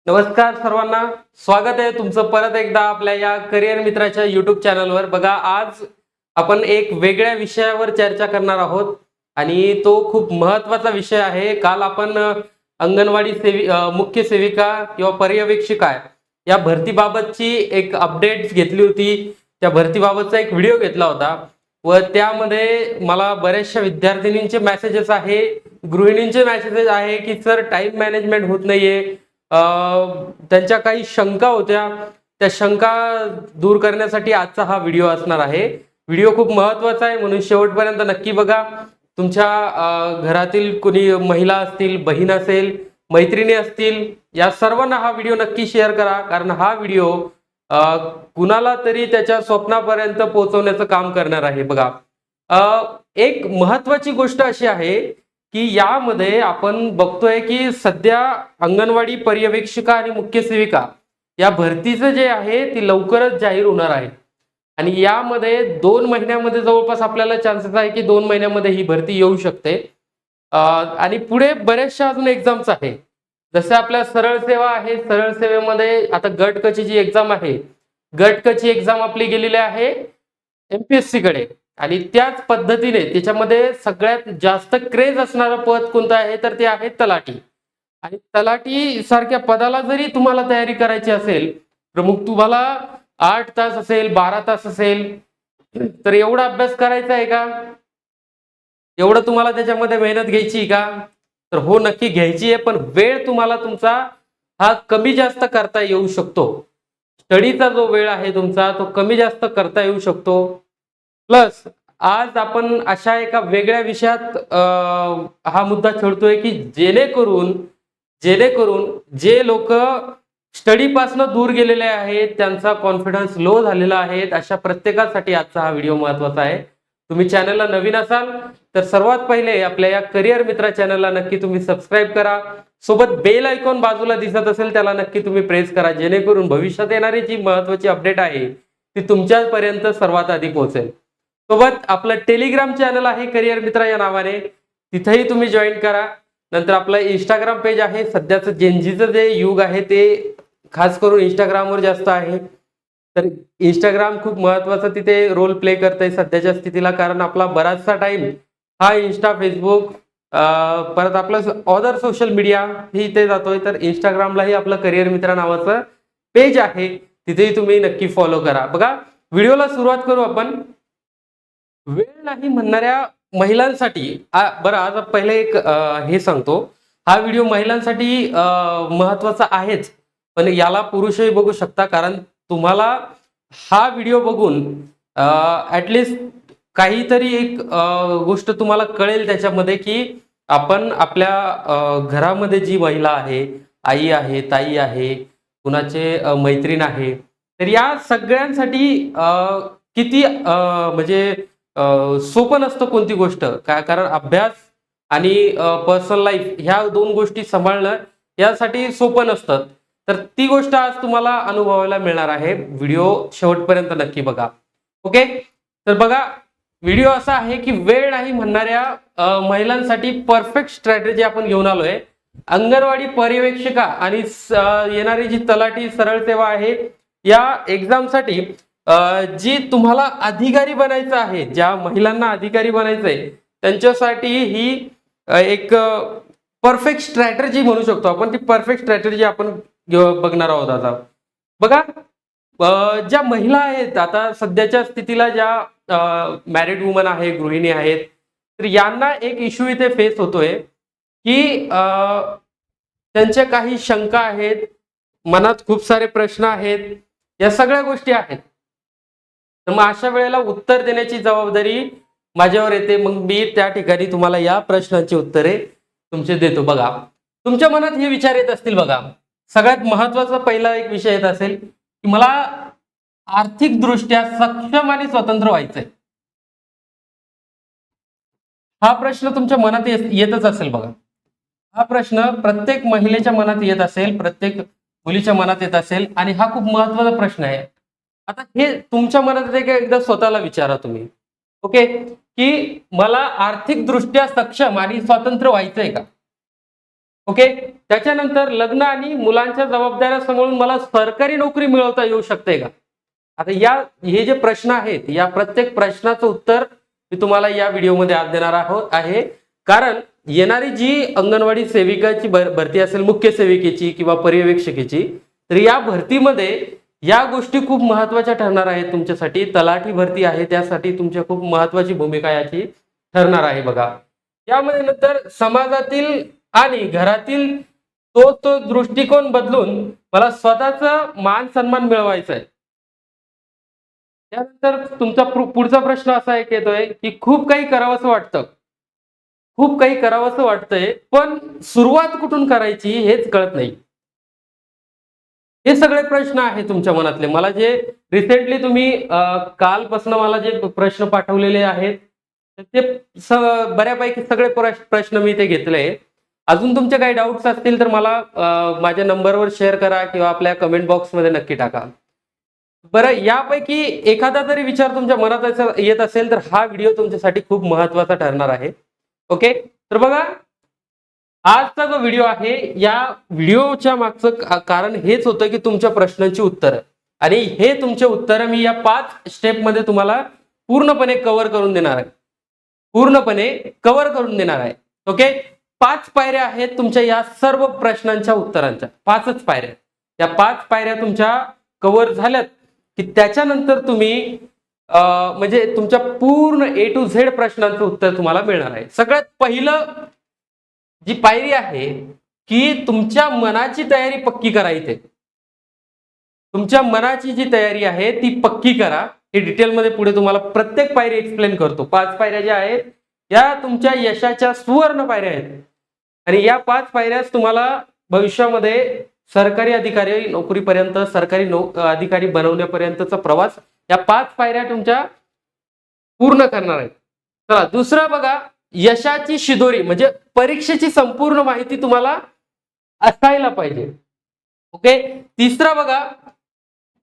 नमस्कार सर्वांना, स्वागत आहे तुमचं परत एकदा आपल्या या करिअर मित्राच्या युट्यूब चॅनलवर। बघा, आज आपण एक वेगळ्या विषयावर चर्चा करणार आहोत आणि तो खूप महत्त्वाचा विषय आहे। काल आपण मुख्य सेविका किंवा पर्यवेक्षिका या भरतीबाबतची एक अपडेट्स घेतली होती। त्या भरतीबाबतचा एक व्हिडिओ घेतला होता व त्यामध्ये मला बऱ्याचशा विद्यार्थिनींचे मेसेजेस आहे, गृहिणींचे मेसेजेस आहे की सर टाइम मॅनेजमेंट होत नाहीये। त्यांच्या काही शंका होत्या, त्या शंका दूर करण्यासाठी आजचा हा व्हिडिओ असणार आहे। व्हिडिओ खूप महत्त्वाचा आहे म्हणून शेवटपर्यंत नक्की बघा। तुमच्या घरातील कोणी महिला असतील, बहीण असेल, मैत्रिणी असतील, या सर्वांना हा व्हिडिओ नक्की शेअर करा, कारण हा व्हिडिओ कुणाला तरी त्याच्या स्वप्नापर्यंत पोहोचवण्याचं काम करणार आहे। बघा, एक महत्त्वाची गोष्ट अशी आहे की यामध्ये आपण बघतोय की सध्या अंगणवाडी पर्यवेक्षिका आणि मुख्य सेविका या भरतीचं जे आहे ती लवकरच जाहीर होणार आहे आणि यामध्ये 2 महिन्यामध्ये जवळपास आपल्याला चान्सेस आहे की 2 महिन्यामध्ये ही भरती येऊ शकते। आणि पुढे बऱ्याचशा अजून एक्झाम्स आहे, जसे आपल्या सरळ सेवा आहे। सरळ सेवेमध्ये आता गट क ची जी एक्झाम आहे, गट क ची एक्झाम आपली गेलेली आहे एमपीएससी कडे आणि त्याच पद्धतीने त्याच्यामध्ये सगळ्यात जास्त क्रेज असणारं पद कोणतं आहे तर ते आहे तलाठी। आणि तलाठी सारख्या पदाला जरी तुम्हाला तयारी करायची असेल तर मग तुम्हाला 8 तास असेल, 12 तास असेल, तर एवढा अभ्यास करायचा आहे का? एवढं तुम्हाला त्याच्यामध्ये मेहनत घ्यायची का? तर हो, नक्की घ्यायची आहे, पण वेळ तुम्हाला तुमचा हा कमी जास्त करता येऊ शकतो। स्टडीचा जो वेळ आहे तुमचा तो कमी जास्त करता येऊ शकतो। प्लस आज आपण अशा एका वेगळ्या विषयात हा मुद्दा छेडतोय की जेणेकरून जे लोक स्टडी पासून दूर गेलेले आहेत, त्यांचा कॉन्फिडन्स लो झालेला आहे, अशा प्रत्येकासाठी आजचा हा व्हिडिओ महत्त्वाचा आहे। तुम्ही चॅनलला नवीन असाल तर सर्वात पहिले आपल्या या करिअर मित्रा चॅनलला नक्की तुम्ही सबस्क्राइब करा। सोबत बेल आयकॉन बाजूला दिसत असेल त्याला नक्की तुम्ही प्रेस करा, जेणेकरून भविष्यात येणारी जी महत्त्वाची अपडेट आहे ती तुमच्यापर्यंत सर्वात आधी पोहोचेल। सोबत आपलं टेलिग्राम चॅनल आहे करिअर मित्रा या नावाने, तिथेही तुम्ही जॉईन करा। नंतर आपलं इंस्टाग्राम पेज आहे। सध्याचं जेनजीचं जे युग आहे ते खास करून इंस्टाग्रामवर जास्त आहे, तर इंस्टाग्राम खूप महत्त्वाचा तिथे रोल प्ले करतंय सध्याच्या स्थितीला, कारण आपला बराचसा टाइम हा इंस्टा, फेसबुक, परत आपलं अदर सोशल मीडिया ही इथे जातोय। तर इंस्टाग्रामलाही आपलं करिअर मित्र नावाचं पेज आहे, तिथेही तुम्ही नक्की फॉलो करा। बघा, व्हिडिओला सुरुवात करू आपण। वेळ नाही म्हणणाऱ्या महिलांसाठी बरं, आज पहिले एक हे सांगतो, हा व्हिडिओ महिलांसाठी महत्त्वाचा आहेच, पण याला पुरुषही बघू शकता, कारण तुम्हाला हा व्हिडिओ बघून ऍटलिस्ट काहीतरी एक गोष्ट तुम्हाला कळेल त्याच्यामध्ये की आपण आपल्या घरामध्ये जी महिला आहे, आई आहे, ताई आहे, कुणाचे मैत्रीण आहे, तर या सगळ्यांसाठी किती म्हणजे सोपं नसतं कोणती गोष्ट, काय कारण अभ्यास आणि पर्सनल लाईफ ह्या 2 गोष्टी सांभाळणं यासाठी सोपं नसतं। तर ती गोष्ट आज तुम्हाला अनुभवायला मिळणार आहे। व्हिडिओ शेवटपर्यंत नक्की बघा। ओके, तर बघा, व्हिडिओ असा आहे की वेळ नाही म्हणणाऱ्या महिलांसाठी परफेक्ट स्ट्रॅटेजी आपण घेऊन आलोय। अंगणवाडी पर्यवेक्षिका आणि येणारी जी तलाठी सरळ सेवा आहे या एक्झामसाठी जी तुम्हाला अधिकारी बनायचं आहे, ज्या महिलांना अधिकारी बनायचंय त्यांच्यासाठी ही एक परफेक्ट स्ट्रॅटेजी म्हणू शकतो आपण। ती परफेक्ट स्ट्रॅटेजी आपण बघणार आहोत आता। बघा, ज्या महिला आहेत आता सध्याच्या स्थितीला, ज्या मॅरिड वुमन आहे, गृहिणी आहेत, तर यांना एक इश्यू इथे फेस होतोय की त्यांच्या काही शंका आहेत, मनात खूप सारे प्रश्न आहेत, या सगळ्या गोष्टी आहेत। तर मग अशा वेळेला उत्तर देण्याची जबाबदारी माझ्यावर येते। मग मी त्या ठिकाणी तुम्हाला या प्रश्नांची उत्तरे तुमचे देतो। बघा, तुमच्या मनात हे विचार येत असतील, बघा, सगळ्यात महत्त्वाचा पहिला एक विषय येत असेल की मला आर्थिक दृष्ट्या सक्षम आणि स्वतंत्र व्हायचंय। हा प्रश्न तुमच्या मनात येतच असेल। बघा, हा प्रश्न प्रत्येक महिलेच्या मनात येत असेल, प्रत्येक मुलीच्या मनात येत असेल आणि हा खूप महत्त्वाचा प्रश्न आहे। आता हे तुमच्या मनात येते का, एकदा स्वतःला विचारा तुम्ही। ओके, की मला आर्थिक दृष्ट्या सक्षम आणि स्वतंत्र व्हायचंय का? ओके. त्याच्यानंतर लग्न आणि मुलांच्या जबाबदाऱ्या सांभाळून मला सरकारी नोकरी मिळवता येऊ शकते का? आता हे जे प्रश्न आहेत, या प्रत्येक प्रश्नाचं उत्तर मी तुम्हाला या व्हिडिओमध्ये आज देणार आहे. कारण येणारी जी अंगणवाडी सेविकाची भरती असेल, मुख्य सेविकेची किंवा पर्यवेक्षकेची, तर या भरतीमध्ये या गोष्टी खूप महत्त्वाच्या ठरणार आहेत तुमच्यासाठी. तलाठी भरती आहे, त्यासाठी तुमच्या खूप महत्त्वाची भूमिका याची ठरणार आहे. बघा, यामध्ये नंतर समाजातील आणि घरातील तो दृष्टिकोन बदलून मला स्वतःचा मान सन्मान मिळवायचा आहे. त्यानंतर तुमचा पुढचा प्रश्न असा एक येतोय की खूप काही करावंसं वाटतं, खूप काही करावंसं वाटतंय, पण सुरुवात कुठून करायची हेच कळत नाही. हे सगळे प्रश्न आहे तुमच्या मनातले. मला जे रिसेंटली तुम्ही कालपासून मला जे प्रश्न पाठवलेले आहेत, ते बऱ्यापैकी सगळे प्रश्न मी ते घेतले. अजून तुमचे काही डाऊट्स असतील तर मला माझ्या नंबरवर शेअर करा किंवा आपल्या कमेंट बॉक्समध्ये नक्की टाका. बरं, यापैकी एखादा जरी विचार तुमच्या मनात येत असेल तर हा व्हिडिओ तुमच्यासाठी खूप महत्त्वाचा ठरणार आहे. ओके, तर बघा, आजचा जो व्हिडिओ आहे, या व्हिडिओच्या मागचं कारण हेच होतं की तुमच्या प्रश्नांची उत्तरं, आणि हे तुमचे उत्तरं मी या 5 स्टेपमध्ये तुम्हाला पूर्णपणे कव्हर करून देणार आहे. पूर्णपणे कव्हर करून देणार आहे. ओके, 5 पायऱ्या आहेत तुमच्या या सर्व प्रश्नांच्या उत्तरांच्या. 5च पायऱ्या. या 5 पायऱ्या तुमच्या कव्हर झाल्यात की त्याच्यानंतर तुम्ही म्हणजे तुमच्या पूर्ण A to Z प्रश्नांचं उत्तर तुम्हाला मिळणार आहे. सगळ्यात पहिलं जी पायरी आहे की तुमच्या मनाची तयारी पक्की करा. इथे तुमच्या मनाची जी तयारी आहे ती पक्की करा. हे डिटेलमध्ये पुढे तुम्हाला प्रत्येक पायरी एक्सप्लेन करतो. 5 पायऱ्या ज्या आहेत या तुमच्या यशाच्या सुवर्ण पायऱ्या आहेत, आणि या 5 पायऱ्याच तुम्हाला भविष्यामध्ये सरकारी अधिकारी नोकरीपर्यंत, सरकारी अधिकारी बनवण्यापर्यंतचा प्रवास या 5 पायऱ्या तुमच्या पूर्ण करणार आहेत. चला, दुसरं बघा, यशाची शिदोरी म्हणजे परीक्षेची संपूर्ण माहिती तुम्हाला असायला पाहिजे. ओके. तिसरं बघा,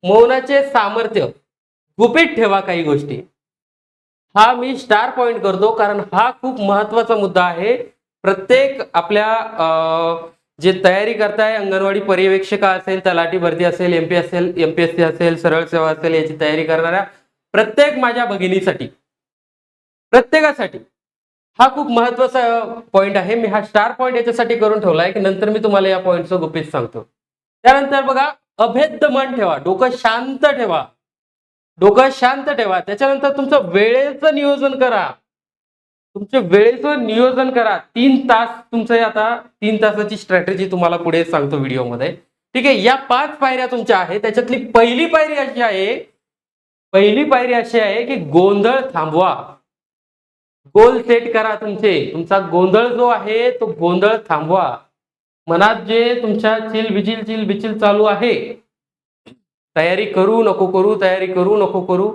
मौनाचे सामर्थ्य. गुपित ठेवा काही गोष्टी. हा मी स्टार पॉइंट करतो कारण हा खूप महत्वाचा मुद्दा आहे. प्रत्येक आपल्या जे तयारी करताय, अंगणवाडी पर्यवेक्षिका असेल, तलाठी भरती असेल, एमपीएससी असेल, सरळ सेवा असेल, याची तयारी करणाऱ्या प्रत्येक माझ्या भगिनीसाठी, प्रत्येकासाठी हा खूप महत्वाचा पॉइंट आहे. मी हा स्टार पॉइंट याच्यासाठी करून ठेवलाय की नंतर मी तुम्हाला या पॉइंटचं गुपित सांगतो. त्यानंतर बघा, अभेद्य मन ठेवा, डोकं शांत ठेवा, डोकं शांत ठेवा. त्याच्यानंतर तुमचं वेळेचं नियोजन करा. तुमच्या वेळेचं नियोजन करा. 3 तास तुमचं, आता 3 तासाची स्ट्रॅटेजी तुम्हाला पुढे सांगतो व्हिडिओमध्ये. ठीक आहे. या 5 पायऱ्या तुमच्या आहेत. त्याच्यातली पहिली पायरी अशी आहे की गोंधळ थांबवा. गोल सेट करा तुमचा गोंधळ जो आहे तो गोंधळ थांबवा. मनात जे तुमच्या चिलबिचिल चालू आहे, तयारी करू नको करू, तयारी करू नको करू,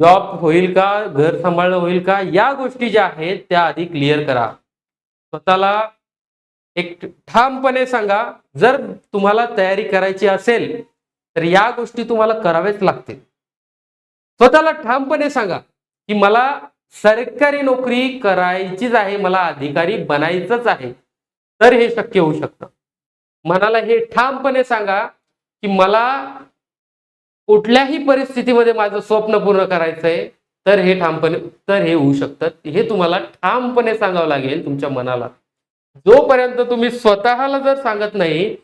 जॉब होईल का, घर सांभाळणं होईल का, या गोष्टी ज्या आहेत त्या आधी क्लिअर करा. स्वतःला एक ठामपणे सांगा, जर तुम्हाला तयारी करायची असेल तर या गोष्टी तुम्हाला कराव्याच लागतील. स्वतःला ठामपणे सांगा की मला सरकारी नोकरी करायचीच आहे, मला अधिकारी बनायचंच आहे, तर हे शक्य होऊ शकतं. मनाला हे ठामपणे सांगा की मला कुठल्याही परिस्थितीमध्ये माझं स्वप्न पूर्ण करायचंय, तर हे होऊ शकतं. हे तुम्हाला ठामपणे सांगावं लागेल तुमच्या मनाला. जोपर्यंत तुम्ही स्वतःला जर सांगत नाही,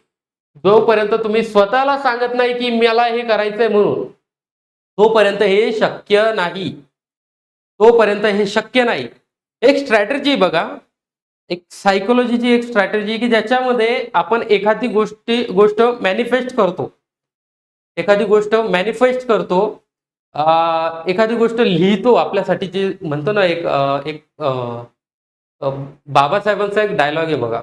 जोपर्यंत तुम्ही स्वतःला सांगत नाही की मला हे करायचंय म्हणून, तोपर्यंत हे शक्य नाही. एक स्ट्रॅटेजी बघा, एक सायकोलॉजीची एक स्ट्रॅटेजी की ज्याच्यामध्ये आपण एखादी गोष्ट मॅनिफेस्ट करतो, एखादी गोष्ट लिहितो आपल्यासाठी, जे म्हणतो ना, एक बाबासाहेबांचा एक डायलॉग आहे बघा,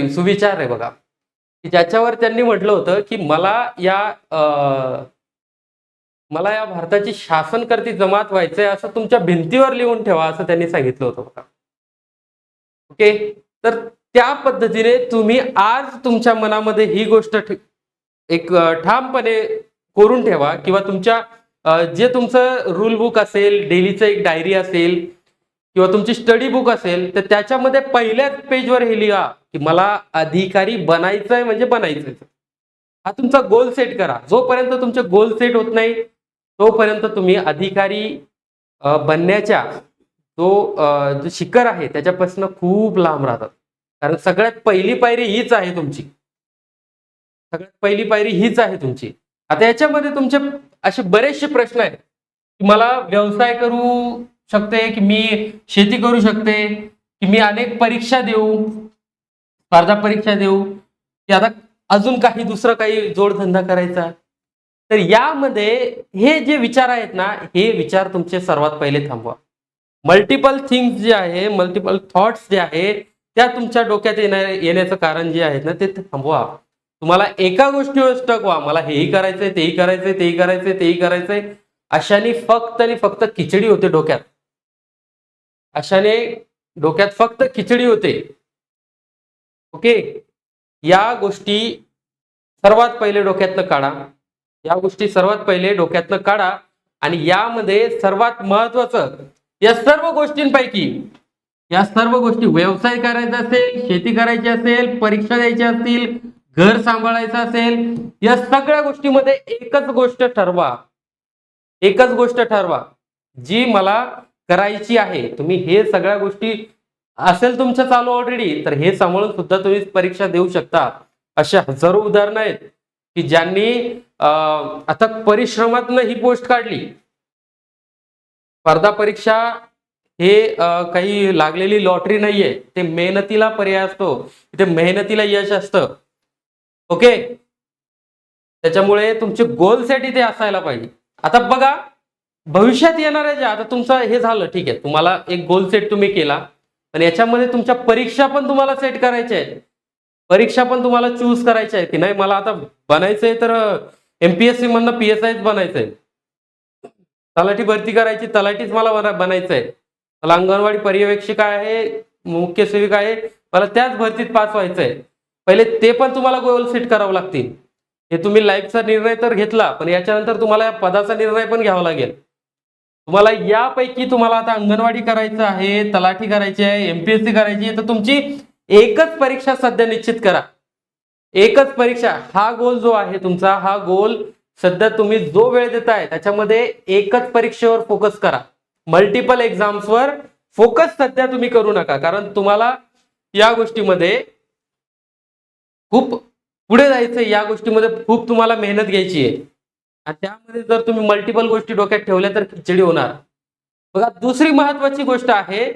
सुविचार आहे बघा, की ज्याच्यावर त्यांनी म्हटलं होतं की मला या भारताची शासनकर्ती जमात व्हायचंय, असं तुमच्या भिंतीवर लिहून ठेवा, असं त्यांनी सांगितलं होतं बघा. ओके, तर त्या पद्धतीने तुम्ही आज तुमच्या मनामध्ये ही गोष्ट एक ठामपणे करून ठेवा, किंवा तुमच्या जे तुमचं रूल बुक असेल, डेलीचं एक डायरी असेल, किंवा तुमची स्टडी बुक असेल तर त्याच्यामध्ये पहिल्याच पेजवर हे लिहा की मला अधिकारी बनायचंय म्हणजे बनायचंय. हा तुमचा गोल सेट करा. जोपर्यंत तुमचे गोल सेट होत नाही तोपर्यंत तुम्ही अधिकारी बनण्याच्या जो शिखर आहे त्याच्यापासून खूप लांब राहतात. कारण सगळ्यात पहिली पायरी हीच आहे तुमची. सगळ्यात पहिली पायरी हीच आहे तुमची. आता याच्यामध्ये तुमचे असे बरेचसे प्रश्न आहेत की मला व्यवसाय करू शकते, की मी शेती करू शकते, की मी अनेक परीक्षा देऊ, स्पर्धा परीक्षा देऊ, की आता अजून काही दुसरं काही जोडधंदा करायचा. तर यामध्ये हे जे विचार आहेत ना, हे विचार तुमचे सर्वात पहिले थांबवा. मल्टिपल थिंग्स जे आहे, मल्टिपल थॉट्स जे आहे, त्या तुमच्या डोक्यात येण्याचं कारण जे आहे ना ते थांबवा. तुम्हाला एका गोष्टीवर स्टक व्हा, मला हेही करायचंय, तेही करायचंय, तेही करायचंय, तेही करायचंय. अशाने फक्त आणि फक्त खिचडी होते डोक्यात. अशाने डोक्यात फक्त खिचडी होते. ओके, या गोष्टी सर्वात पहिले डोक्यातनं काढा. या गोष्टी सर्वात पहिले डोक्यातनं काढा. आणि यामध्ये सर्वात महत्वाचं, या सर्व गोष्टींपैकी, या सर्व गोष्टी, व्यवसाय करायचा असेल, शेती करायची असेल, परीक्षा द्यायच्या असतील, घर सांभाळायचं असेल, या सगळ्या गोष्टीमध्ये एकच गोष्ट ठरवा. एकच गोष्ट ठरवा जी मला करायची आहे. तुम्ही हे सगळ्या गोष्टी असेल तुमच्या चालू ऑलरेडी तर हे सांभाळून सुद्धा तुम्ही परीक्षा देऊ शकता. अशा हजारो उदाहरणं आहेत की ज्यांनी आता परिश्रमातनं ही पोस्ट काढली. स्पर्धा परीक्षा हे काही लागलेली लॉटरी नाहीये. ते मेहनतीला पर्याय असतो. ते मेहनतीला यश असतं. ओके, त्याच्यामुळे तुमचे गोल सेट इथे असायला पाहिजे. आता बघा, भविष्यात येणाऱ्या ज्या, आता तुमचं हे झालं ठीक आहे, तुम्हाला एक गोल सेट तुम्ही केला, पण याच्यामध्ये तुमच्या परीक्षा पण तुम्हाला सेट करायच्या आहेत. परीक्षा पण तुम्हाला चूज करायच्या आहेत की नाही मला आता बनायचंय तर एमपीएससी मधनं पीएसआयच बनायचंय, तलाठी भरती करायची, तलाठीच मला बनायचंय, मला अंगणवाडी पर्यवेक्षिका आहे, मुख्य सेविका आहे, मला त्याच भरतीत पास व्हायचंय. पहिले ते पण तुम्हाला गोल सेट करावं लागतील. हे तुम्ही लाईफचा निर्णय तर घेतला, पण याच्यानंतर तुम्हाला या पदाचा निर्णय पण घ्यावा लागेल. तुम्हाला यापैकी तुम्हाला आता अंगणवाडी करायचं आहे, तलाठी करायची आहे, एमपीएससी करायची आहे, तर तुमची एकच परीक्षा सध्या निश्चित करा. एकच परीक्षा, हा गोल जो आहे तुमचा, हा गोल सध्या तुम्ही जो वेळ देताय त्याच्यामध्ये एकच परीक्षेवर फोकस करा. मल्टिपल एक्झाम्सवर फोकस सध्या तुम्ही करू नका. कारण तुम्हाला या गोष्टीमध्ये खूप पुढे जायचंय, या गोष्टीमध्ये खूप तुम्हाला मेहनत घ्यायची आहे. आणि त्यामध्ये जर तुम्ही मल्टिपल गोष्टी डोक्यात ठेवल्या तर खिचडी होणार. बघा, दुसरी महत्वाची गोष्ट आहे,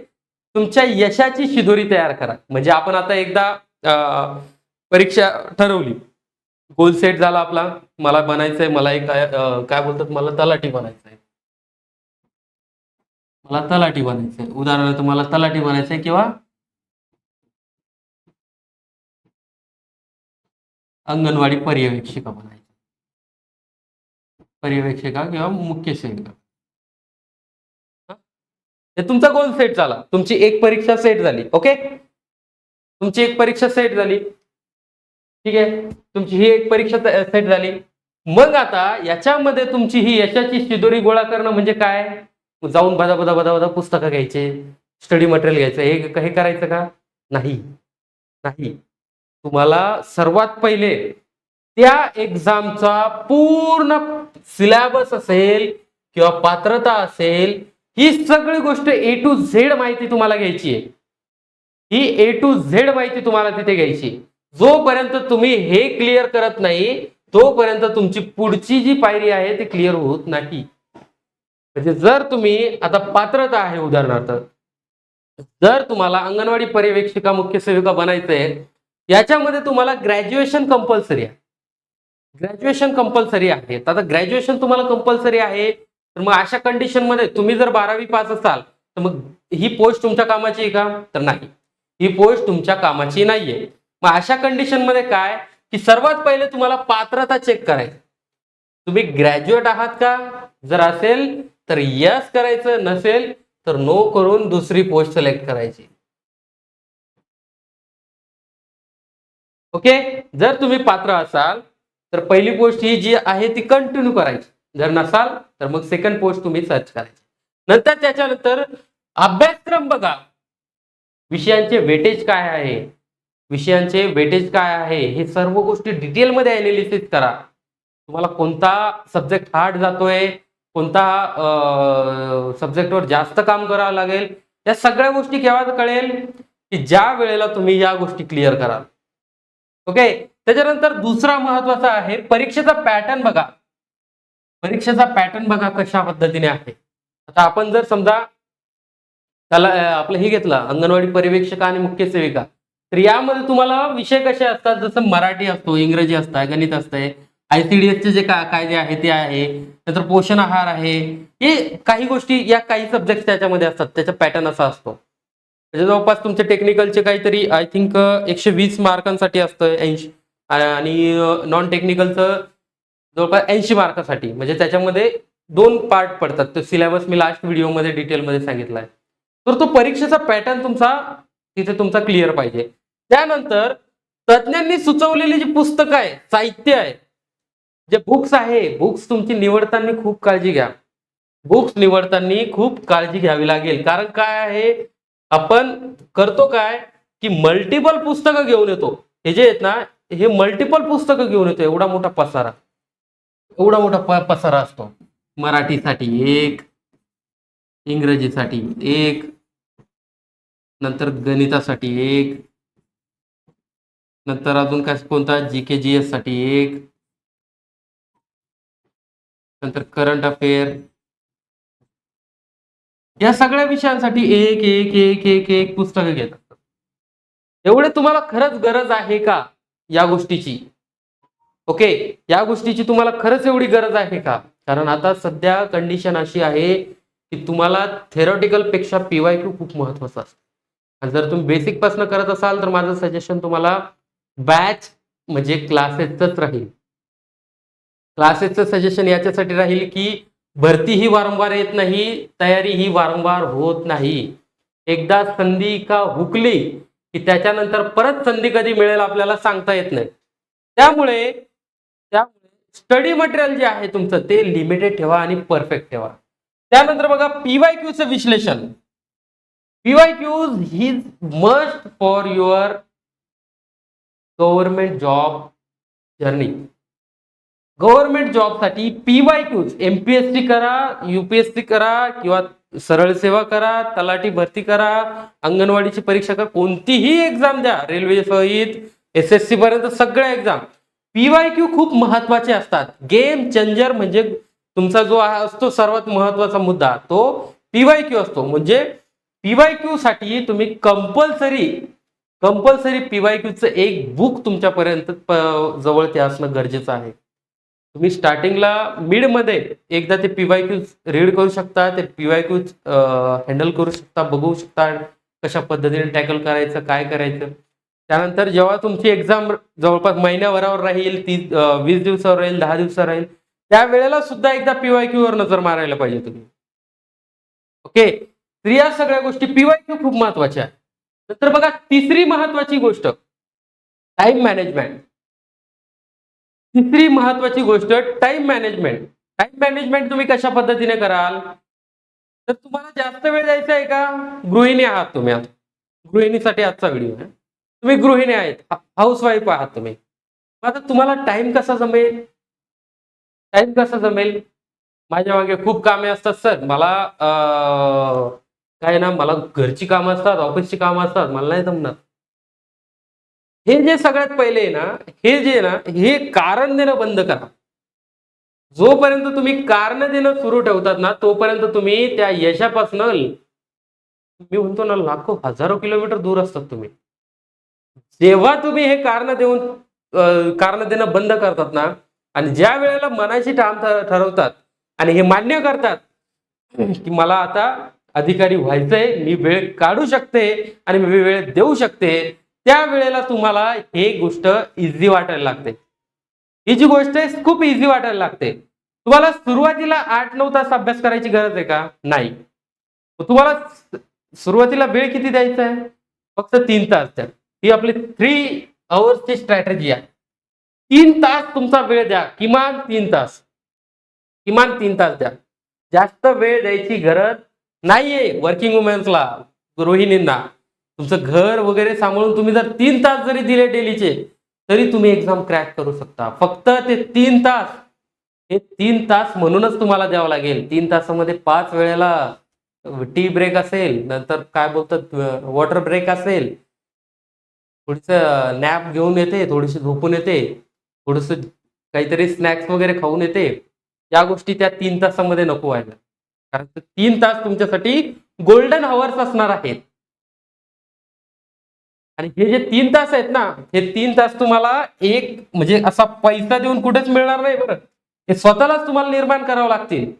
तुमच्या यशाची शिदोरी तयार करा. म्हणजे आपण आता एकदा परीक्षा ठरवली, गोल सेट झाला आपला, मला बनायचंय, मला एक काय बोलतात, मला तलाठी बनायचंय, मला तलाठी बनायचंय, उदाहरणार्थ मला तलाठी बनायचंय किंवा अंगणवाडी पर्यवेक्षिका बनायचं, पर्यवेक्षिका किंवा मुख्य सेविका. हे तुमचा गोल सेट झाला, तुमची एक परीक्षा सेट झाली. ओके, तुमची एक परीक्षा सेट झाली, ठीक आहे, तुमची ही एक परीक्षा सेट झाली. मग आता याच्यामध्ये तुमची ही यशाची शिदोरी गोळा करणं म्हणजे काय? जाऊन बदा बदा बदा बदा पुस्तकं घ्यायचे, स्टडी मटेरियल घ्यायचं, हे करायचं का? नाही, नाही. तुम्हाला सर्वात पहिले त्या एक्झामचा पूर्ण सिलेबस असेल किंवा पात्रता असेल, ही सगळी गोष्ट ए टू झेड माहिती तुम्हाला घ्यायची आहे. ही ए टू झेड माहिती तुम्हाला तिथे घ्यायची. जोपर्यंत तुम्ही हे क्लिअर करत नाही तोपर्यंत तुमची पुढची जी पायरी आहे ती क्लिअर होत नाही. म्हणजे जर तुम्ही आता पात्रता आहे, उदाहरणार्थ जर तुम्हाला अंगणवाडी पर्यवेक्षिका मुख्य सेविका बनायचंय, याच्यामध्ये तुम्हाला ग्रॅज्युएशन कंपल्सरी आहे. ग्रॅज्युएशन कंपल्सरी आहे. आता ग्रॅज्युएशन तुम्हाला कंपल्सरी आहे, तर मग अशा कंडिशन मध्ये तुम्ही जर 12वी पास असाल तर मग ही पोस्ट तुमच्या कामाची आहे का? तर नाही, ही पोस्ट तुमच्या कामाची नाहीये. मग अशा कंडिशन मध्ये काय की सर्वात पहिले तुम्हाला पात्रता चेक करायची. तुम्ही ग्रॅज्युएट आहात का? जर असेल तर यस करायचं, नसेल तर नो करून दुसरी पोस्ट सिलेक्ट करायची. ओके, जर तुम्ही पात्र असाल तर पहिली पोस्ट ही जी आहे ती कंटिन्यू करायची. जर नसाल तर मग सेकंड पोस्ट तुम्ही सर्च करायची. नंतर त्याच्यानंतर अभ्यासक्रम बघा, विषयांचे वेटेज काय आहे, विषयांचे वेटेज काय आहे, हे सर्व गोष्टी डिटेलमध्ये अनालिसिस करा. तुम्हाला कोणता सब्जेक्ट हार्ड जातोय, कोणता सब्जेक्टवर जास्त काम करावं लागेल, या सगळ्या गोष्टी केव्हा कळेल की ज्या वेळेला तुम्ही या गोष्टी क्लिअर कराल. ओके. त्याच्यानंतर दुसरा महत्वाचा आहे परीक्षेचा पॅटर्न बघा. परीक्षेचा पॅटर्न बघा कशा पद्धतीने आहे. आता आपण जर समजा त्याला आपलं हे घेतलं अंगणवाडी परिवेक्षक आणि मुख्य सेविका, तर यामध्ये तुम्हाला विषय कसे असतात, जसं मराठी असतो, इंग्रजी असतं, गणित असतंय, आयसीडीएसचे जे कायदे आहे ते आहे, नंतर पोषण आहार आहे, हे काही गोष्टी या काही सब्जेक्ट त्याच्यामध्ये असतात. त्याचा पॅटर्न असा असतो. म्हणजे जवळपास तुमचे टेक्निकलचे काहीतरी आय थिंक 120 मार्कांसाठी असतं 80, आणि नॉन टेक्निकलचं जवळपास 80 मार्कासाठी. म्हणजे त्याच्यामध्ये 2 पार्ट पडतात. तो सिलेबस मी लास्ट व्हिडिओमध्ये डिटेलमध्ये सांगितलाय. तर तो परीक्षेचा पॅटर्न तुमचा तिथे तुमचा क्लिअर पाहिजे. त्यानंतर तज्ज्ञांनी सुचवलेली जी पुस्तकं आहे, साहित्य आहे, जे बुक्स आहे, बुक्स तुमची निवडताना खूप काळजी घ्या. बुक्स निवडताना खूप काळजी घ्यावी लागेल. कारण काय आहे, आपण करतो काय की मल्टिपल पुस्तकं घेऊन येतो. हे जे आहेत ना, हे मल्टिपल पुस्तकं घेऊन येतो. एवढा मोठा पसारा, एवढा मोठा पसारा असतो. मराठीसाठी एक, इंग्रजीसाठी एक, नंतर गणितासाठी एक, नंतर अजून काय कोणता जीके जीएस साठी एक, नंतर करंट अफेअर, या सगळ्या विषयांसाठी एक एक एक एक एक पुस्तकं घेत असतात. एवढे तुम्हाला खरंच गरज आहे का या गोष्टीची? ओके, या गोष्टीची तुम्हाला खरंच एवढी गरज आहे का? कारण आता सध्या कंडिशन अशी आहे की तुम्हाला थेरॉटिकल पेक्षा पीवायक्यू खूप महत्वाचा असतो. आणि जर तुम्ही बेसिक पासून करत असाल तर माझं सजेशन तुम्हाला बॅच म्हणजे क्लासेसच राहील. क्लासेसचं सजेशन याच्यासाठी राहील की भरती ही वारंवार येत नाही, तयारी ही वारंवार होत नाही. एकदा संधी का हुकली की त्याच्यानंतर परत संधी कधी मिळेल आपल्याला सांगता येत नाही. त्यामुळे स्टडी मटेरियल जे आहे तुमचं ते लिमिटेड ठेवा आणि परफेक्ट ठेवा. त्यानंतर बघा पीवायक्यूचं विश्लेषण. पीवायक्यूज ही must for your government job journey. Government जॉबसाठी पीवायक्यूज एमपीएससी करा, यूपीएससी करा किंवा सरळ सेवा करा, तलाठी भरती करा, अंगणवाडीची परीक्षा करा, कोणतीही एक्झाम द्या, रेल्वे सहित एसएससी पर्यंत सगळ्या एक्झाम, पीवायक्यू खूप महत्वाचे असतात. गेम चेंजर म्हणजे तुमचा जो असतो सर्वात महत्वाचा मुद्दा तो पीवायक्यू असतो. म्हणजे पीवायक्यू साठी तुम्ही कंपल्सरी पीवायक्यूचं एक बुक तुमच्यापर्यंत जवळ ते असणं गरजेचं आहे. तुम्ही स्टार्टिंगला मिड मध्ये एकदा ते पीवायक्यूज रीड करू शकता, ते पीवायक्यूज हँडल करू शकता, बघू शकता कशा पद्धतीने टॅकल करायचं, काय करायचं. त्यानंतर जेव्हा तुमची एक्झाम जवळपास महिन्याभरावर राहील, 20 दिवसावर राहील, 10 दिवसावर राहील, त्या वेळेला सुद्धा एकदा पीवायक्यू वर नजर मारायला पाहिजे तुम्ही. ओके, तर या सगळ्या गोष्टी पीवायक्यू खूप महत्वाच्या आहेत. नंतर बघा तिसरी महत्वाची गोष्ट टाइम मॅनेजमेंट. तिसरी महत्वाची गोष्ट टाइम मॅनेजमेंट. टाइम मॅनेजमेंट तुम्ही कशा पद्धतीने कराल? तर तुम्हाला जास्त वेळ द्यायचा आहे का? गृहिणी आहात तुम्ही, आता गृहिणीसाठी आजचा व्हिडिओ आहे. तुम्ही गृहिणी आहेत, हाऊसवाईफ आहात तुम्ही. आता तुम्हाला टाइम कसा जमेल? टाइम कसा जमेल? माझ्या मागे खूप कामे असतात सर, मला काय ना, मला घरची कामं असतात, ऑफिसची कामं असतात, मला नाही जमणार. हे जे सगळ्यात पहिले आहे ना, हे जे ना, हे कारण देणं बंद करा. जोपर्यंत तुम्ही कारण देणं सुरू ठेवतात ना, तोपर्यंत तुम्ही त्या यशापासून, मी म्हणतो ना, लाखो हजारो किलोमीटर दूर असतात तुम्ही. जेव्हा तुम्ही हे कारण देणं बंद करतात ना, आणि ज्या वेळेला मनाशी ठाम ठरवतात आणि हे मान्य करतात की मला आता अधिकारी व्हायचंय, मी वेळ काढू शकते आणि मी वेळ देऊ शकते, त्या वेळेला तुम्हाला हे गोष्ट इझी वाटायला लागते. ही जी गोष्ट आहे खूप इझी वाटायला लागते. तुम्हाला सुरुवातीला 8-9 तास अभ्यास करायची गरज आहे का? नाही. तुम्हाला सुरुवातीला वेळ किती द्यायचा आहे? फक्त 3 तास द्या. ही आपली 3 अवर्सची स्ट्रॅटेजी आहे. 3 तास तुमचा वेळ द्या, किमान 3 तास, किमान 3 तास द्या. जास्त वेळ द्यायची गरज नाहीये वर्किंग वुमेन्सला, गृहिणींना. तुमचं घर वगैरे सांभाळून तुम्ही जर 3 तास जरी दिले डेलीचे, तरी तुम्ही एक्झाम क्रॅक करू शकता. फक्त ते 3 तास, हे 3 तास म्हणूनच तुम्हाला द्यावं लागेल. 3 तासामध्ये 5 वेळेला टी ब्रेक असेल, नंतर काय बोलतात वॉटर ब्रेक असेल, थोडीस नॅप घेऊन येते, थोडीशी झोपून येते, थोडस काहीतरी स्नॅक्स वगैरे खाऊन येते. या गोष्टी त्या 3 तासामध्ये नको व्हायला. कारण 3 तास तुमच्यासाठी गोल्डन हवर्स असणार आहेत. आणि हे जे 3 तास आहेत ना, हे 3 तास तुम्हाला एक म्हणजे असा पैसा देऊन कुठेच मिळणार नाही बरं. हे स्वतःलाच तुम्हाला निर्माण करावं लागतील.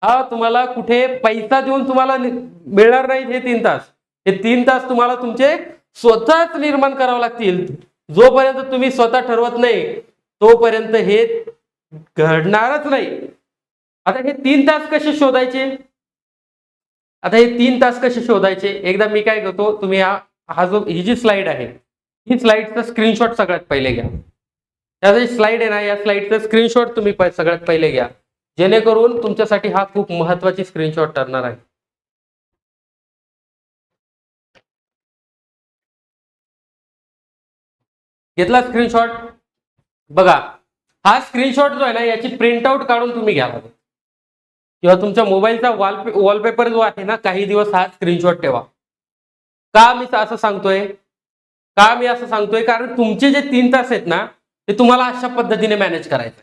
हा तुम्हाला कुठे पैसा देऊन तुम्हाला मिळणार नाही हे 3 तास. हे 3 तास तुम्हाला तुमचे स्वतःच निर्माण करावं लागतील. जोपर्यंत तुम्ही स्वतः ठरवत नाही, तोपर्यंत हे घडणारच नाही. आता हे 3 तास कसे शोधायचे? आता हे 3 तास कसे शोधायचे? एकदा मी काय करतो, तुम्ही हा जो ही जी स्लाइड आहे, ही स्लाइडचा स्क्रीनशॉट सगळ्यात पहिले घ्या. त्या जी स्लाइड आहे ना, या स्लाइडचा स्क्रीनशॉट तुम्ही सगळ्यात पहिले घ्या, जेणेकरून तुमच्यासाठी हा खूप महत्वाची स्क्रीनशॉट ठरणार आहे. घेतला स्क्रीनशॉट? बघा, हा स्क्रीनशॉट जो आहे ना, याची प्रिंटआउट काढून तुम्ही घ्या किंवा तुमच्या मोबाईलचा वॉलपेपर जो आहे ना, काही दिवस हा स्क्रीनशॉट ठेवा. का मी असं सांगतोय? कारण तुमचे जे 3 तास आहेत ना, ते तुम्हाला अशा पद्धतीने मॅनेज करायचं.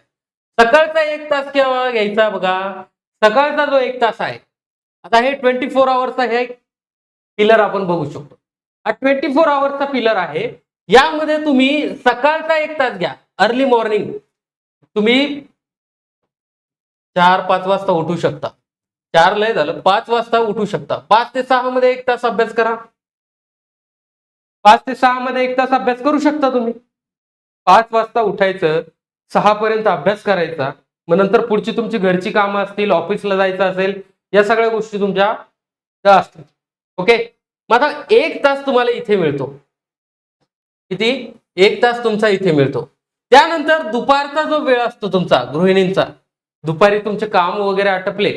सकाळचा 1 तास केव्हा घ्यायचा बघा. सकाळचा जो 1 तास आहे, आता हे 24 आवर्सचा हे पिलर आपण बघू शकतो. हा 24 आवर्सचा पिलर आहे. यामध्ये तुम्ही सकाळचा 1 तास घ्या, अर्ली मॉर्निंग. तुम्ही 4-5 वाजता उठू शकता. 4 लय झालं, 5 वाजता उठू शकता. 5 ते 6 मध्ये 1 तास अभ्यास करा. 5 ते 6 मध्ये 1 तास अभ्यास करू शकता तुम्ही. 5 वाजता उठायचं, 6 पर्यंत अभ्यास करायचा. मग नंतर पुढची तुमची घरची कामं असतील, ऑफिसला जायचं असेल, या सगळ्या गोष्टी तुमच्या त्या असतील. ओके. मग आता 1 तास तुम्हाला इथे मिळतो. किती? 1 तास तुमचा इथे मिळतो. त्यानंतर दुपारचा जो वेळ असतो तुमचा गृहिणींचा, दुपारी तुमचे काम वगैरे आटपले,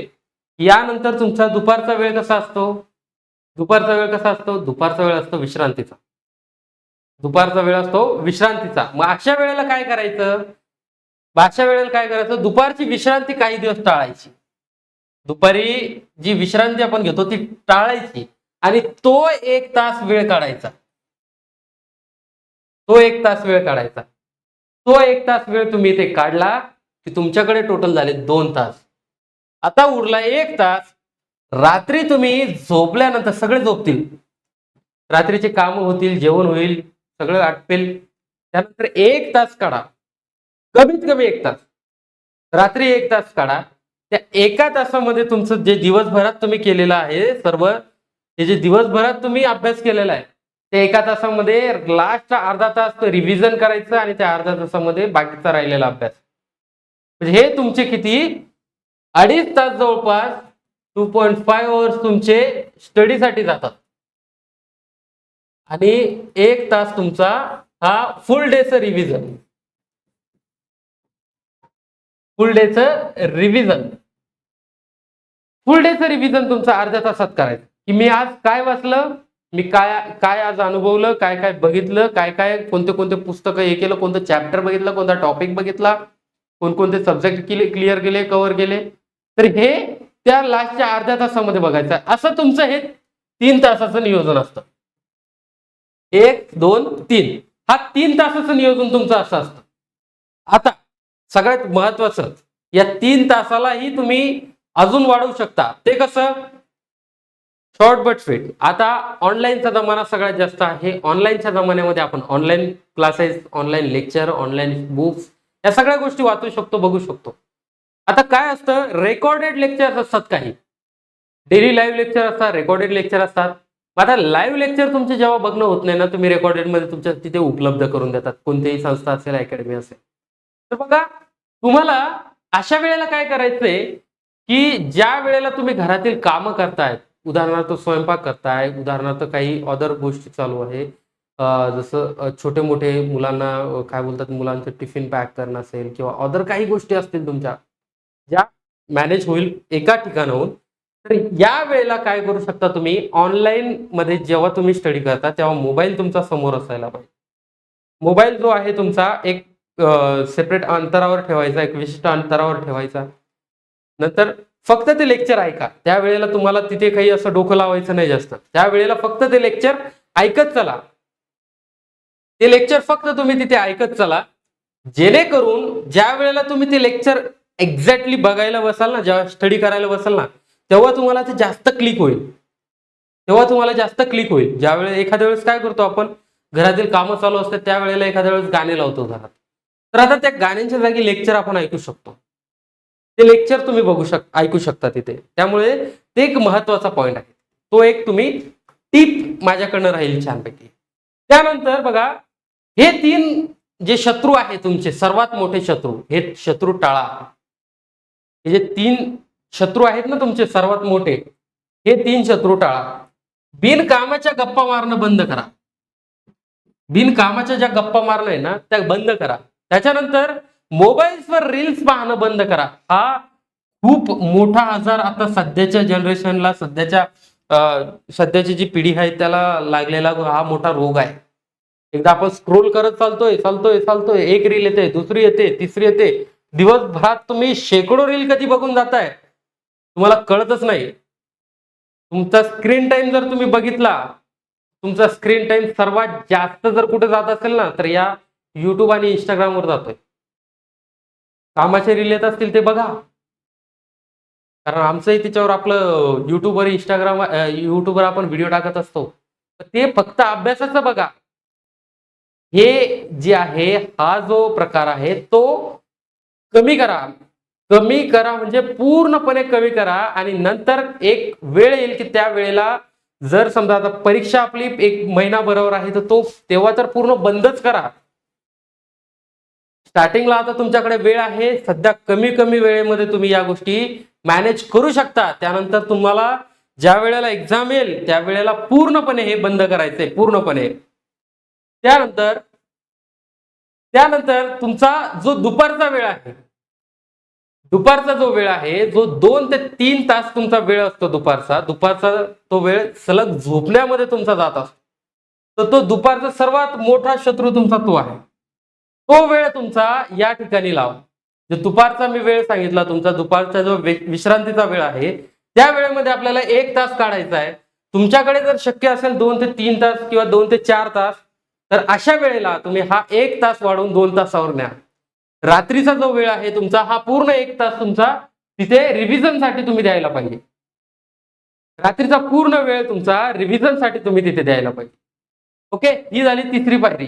यानंतर तुमचा दुपारचा वेळ कसा असतो? दुपारचा वेळ असतो विश्रांतीचा. मग अशा वेळेला काय करायचं? दुपारची विश्रांती काही दिवस टाळायची. दुपारी जी विश्रांती आपण घेतो ती टाळायची आणि तो 1 तास वेळ काढायचा. तो 1 तास वेळ तुम्ही इथे काढला की तुमच्याकडे टोटल झाले 2 तास. आता उरला 1 तास. रात्री तुम्ही झोपल्यानंतर सगळे झोपतील, रात्रीचे काम होतील, जेवण होईल, सगळं आटपेल. त्यानंतर 1 तास काढा, कमीत कमी 1 तास. रात्री 1 तास काढा. त्या 1 तासामध्ये तुमचं जे दिवसभरात तुम्ही केलेलं आहे सर्व, हे जे दिवसभरात तुम्ही अभ्यास केलेला आहे, त्या 1 तासामध्ये लास्टचा अर्धा तास रिव्हिजन करायचं आणि त्या अर्ध्या तासामध्ये बाकीचा राहिलेला अभ्यास. म्हणजे हे तुमचे किती? 2.5 तास जवळपास 2.5 आवर्स तुमचे स्टडीसाठी जातात. आणि 1 तास तुमचा हा फुल डेचं रिव्हिजन. फुल डेचं रिव्हिजन तुमचं अर्ध्या तासात करायचं. की मी आज काय वाचलं, मी काय काय आज अनुभवलं, काय काय बघितलं, काय काय कोणते कोणते पुस्तकं हे केलं, कोणतं चॅप्टर बघितलं, कोणता टॉपिक बघितला, कोणकोणते सब्जेक्ट क्लिअर केले, कव्हर केले. तर हे त्या लास्टच्या अर्ध्या तासामध्ये बघायचं. असं तुमचं हे 3 तासाचं नियोजन असतं. 1, 2, 3 हा 3 तासाचं नियोजन तुमचं असं असतं. आता सगळ्यात महत्वाचं, या 3 तासालाही तुम्ही अजून वाढवू शकता. ते कसं? Short but sweet. आता ऑनलाईनचा जमाना सगळ्यात जास्त आहे. ऑनलाईनच्या जमान्यामध्ये आपण online classes, online lecture, online books या सगळ्या गोष्टी वाचू शकतो, बघू शकतो. आता काय असतं, रेकॉर्डेड लेक्चर असतात, काही डेली लाईव्ह लेक्चर असतात, रेकॉर्डेड लेक्चर असतात. आता लाईव्ह लेक्चर तुमचे जेव्हा बघणं होत नाही ना, तुम्ही रेकॉर्डेड मध्ये तुमच्या तिथे उपलब्ध करून देतात, कोणतीही संस्था असेल, अकॅडमी असेल. तर बघा, तुम्हाला अशा वेळेला काय करायचंय की ज्या वेळेला तुम्ही घरातील कामं करतायत, उदाहरणार्थ स्वयंपाक करताय, उदाहरणार्थ काही अदर गोष्टी चालू आहे, जसं छोटे मोठे मुलांना काय बोलतात, मुलांचं टिफिन पॅक करणं असेल किंवा अदर काही गोष्टी असतील तुमच्या, ज्या मॅनेज होईल एका ठिकाणाहून, तर या वेळेला काय करू शकता तुम्ही, ऑनलाईन मध्ये जेव्हा तुम्ही स्टडी करता तेव्हा मोबाईल तुमचा समोर असायला पाहिजे. मोबाईल जो आहे तुमचा एक सेपरेट अंतरावर ठेवायचा, एक विशिष्ट अंतरावर ठेवायचा. नंतर फक्त ते लेक्चर ऐका. त्यावेळेला तुम्हाला तिथे काही असं डोकं लावायचं नाही जास्त. त्यावेळेला फक्त ते लेक्चर ऐकत चला. ते लेक्चर फक्त तुम्ही तिथे ऐकत चला. जेणेकरून ज्या वेळेला तुम्ही ते लेक्चर एक्झॅक्टली बघायला बसाल ना, जेव्हा स्टडी करायला बसाल ना, तेव्हा तुम्हाला ते जास्त क्लिक होईल. तेव्हा तुम्हाला जास्त क्लिक होईल. ज्यावेळेस एखाद्या वेळेस काय करतो आपण, घरातील कामं चालू असतात त्यावेळेला एखाद्या वेळेस गाणे लावतो घरात. तर आता त्या गाण्यांच्या जागी लेक्चर आपण ऐकू शकतो. ते लेक्चर तुम्ही ऐकू शकता तिथे. त्यामुळे ते एक महत्वाचा पॉइंट आहे. तो एक तुम्ही टिप माझ्याकडनं राहील छानपैकी. त्यानंतर बघा, हे 3 जे शत्रू आहे तुमचे सर्वात मोठे शत्रू, हे शत्रू टाळा. हे जे 3 शत्रू आहेत ना तुमचे सर्वात मोठे, हे 3 शत्रू टाळा. बिनकामाच्या गप्पा मारणं बंद करा. बिनकामाच्या ज्या गप्पा मारणं आहे ना त्या बंद करा. त्याच्यानंतर मोबाईल्सवर रील्स पाहणं बंद करा. हा खूप मोठा आजार आता सध्याच्या जनरेशनला, सध्याची जी पिढी आहे त्याला लागलेला हा मोठा रोग आहे. एकदा आपण स्क्रोल करत चालतोय चालतोय चालतोय, एक रील येते, दुसरी येते, तिसरी येते. दिवसभरात तुम्ही शेकडो रील कधी बघून जाताय तुम्हाला कळतच नाही. तुमचा स्क्रीन टाइम जर तुम्ही बघितला, तुमचा स्क्रीन टाइम सर्वात जास्त जर कुठे जात असेल ना, तर या युट्यूब आणि इंस्टाग्रामवर जातोय. कामाचे रील येत असतील ते बघा. कारण आमचंही त्याच्यावर आपलं युट्यूबवर आपण व्हिडिओ टाकत असतो. तर ते फक्त अभ्यासाचं बघा. हे जे आहे, हा जो प्रकार आहे तो कमी करा. कमी करा म्हणजे पूर्णपणे कमी करा. आणि नंतर एक वेळ येईल की त्या वेळेला जर समजा आता परीक्षा आपली 1 महिना बरोबर आहे, तर तो तेव्हा तर पूर्ण बंदच करा. स्टार्टिंगला आता तुमच्याकडे वेळ आहे, सध्या कमी कमी वेळेमध्ये तुम्ही या गोष्टी मॅनेज करू शकता. त्यानंतर तुम्हाला ज्या वेळेला एक्झाम येईल त्यावेळेला पूर्णपणे हे बंद करायचंय, पूर्णपणे. त्यानंतर त्यानंतर तुमचा जो दुपारचा वेळ आहे, दुपारचा जो वेळ आहे, जो 2 ते 3 तास तुमचा वेळ असतो दुपारचा तो वेळ सलग झोपण्यामध्ये तुमचा जात असतो. तर तो दुपारचा सर्वात मोठा शत्रू तुमचा तो आहे. तो वेळ तुमचा या ठिकाणी लावा. जो दुपारचा मी वेळ सांगितला, तुमचा दुपारचा जो विश्रांतीचा वेळ आहे, त्या वेळेमध्ये आपल्याला 1 तास काढायचा आहे. तुमच्याकडे जर शक्य असेल 2 ते 3 तास किंवा 2 ते 4 तास, तर अशा वेळेला तुम्ही हा 1 तास वाढवून 2 तासावर न्या. रात्रीचा जो वेळ आहे तुमचा, हा पूर्ण 1 तास तुमचा तिथे रिव्हिजनसाठी तुम्ही द्यायला पाहिजे. रात्रीचा पूर्ण वेळ तुमचा रिव्हिजनसाठी तुम्ही तिथे द्यायला पाहिजे. ओके, ही झाली तिसरी पायरी.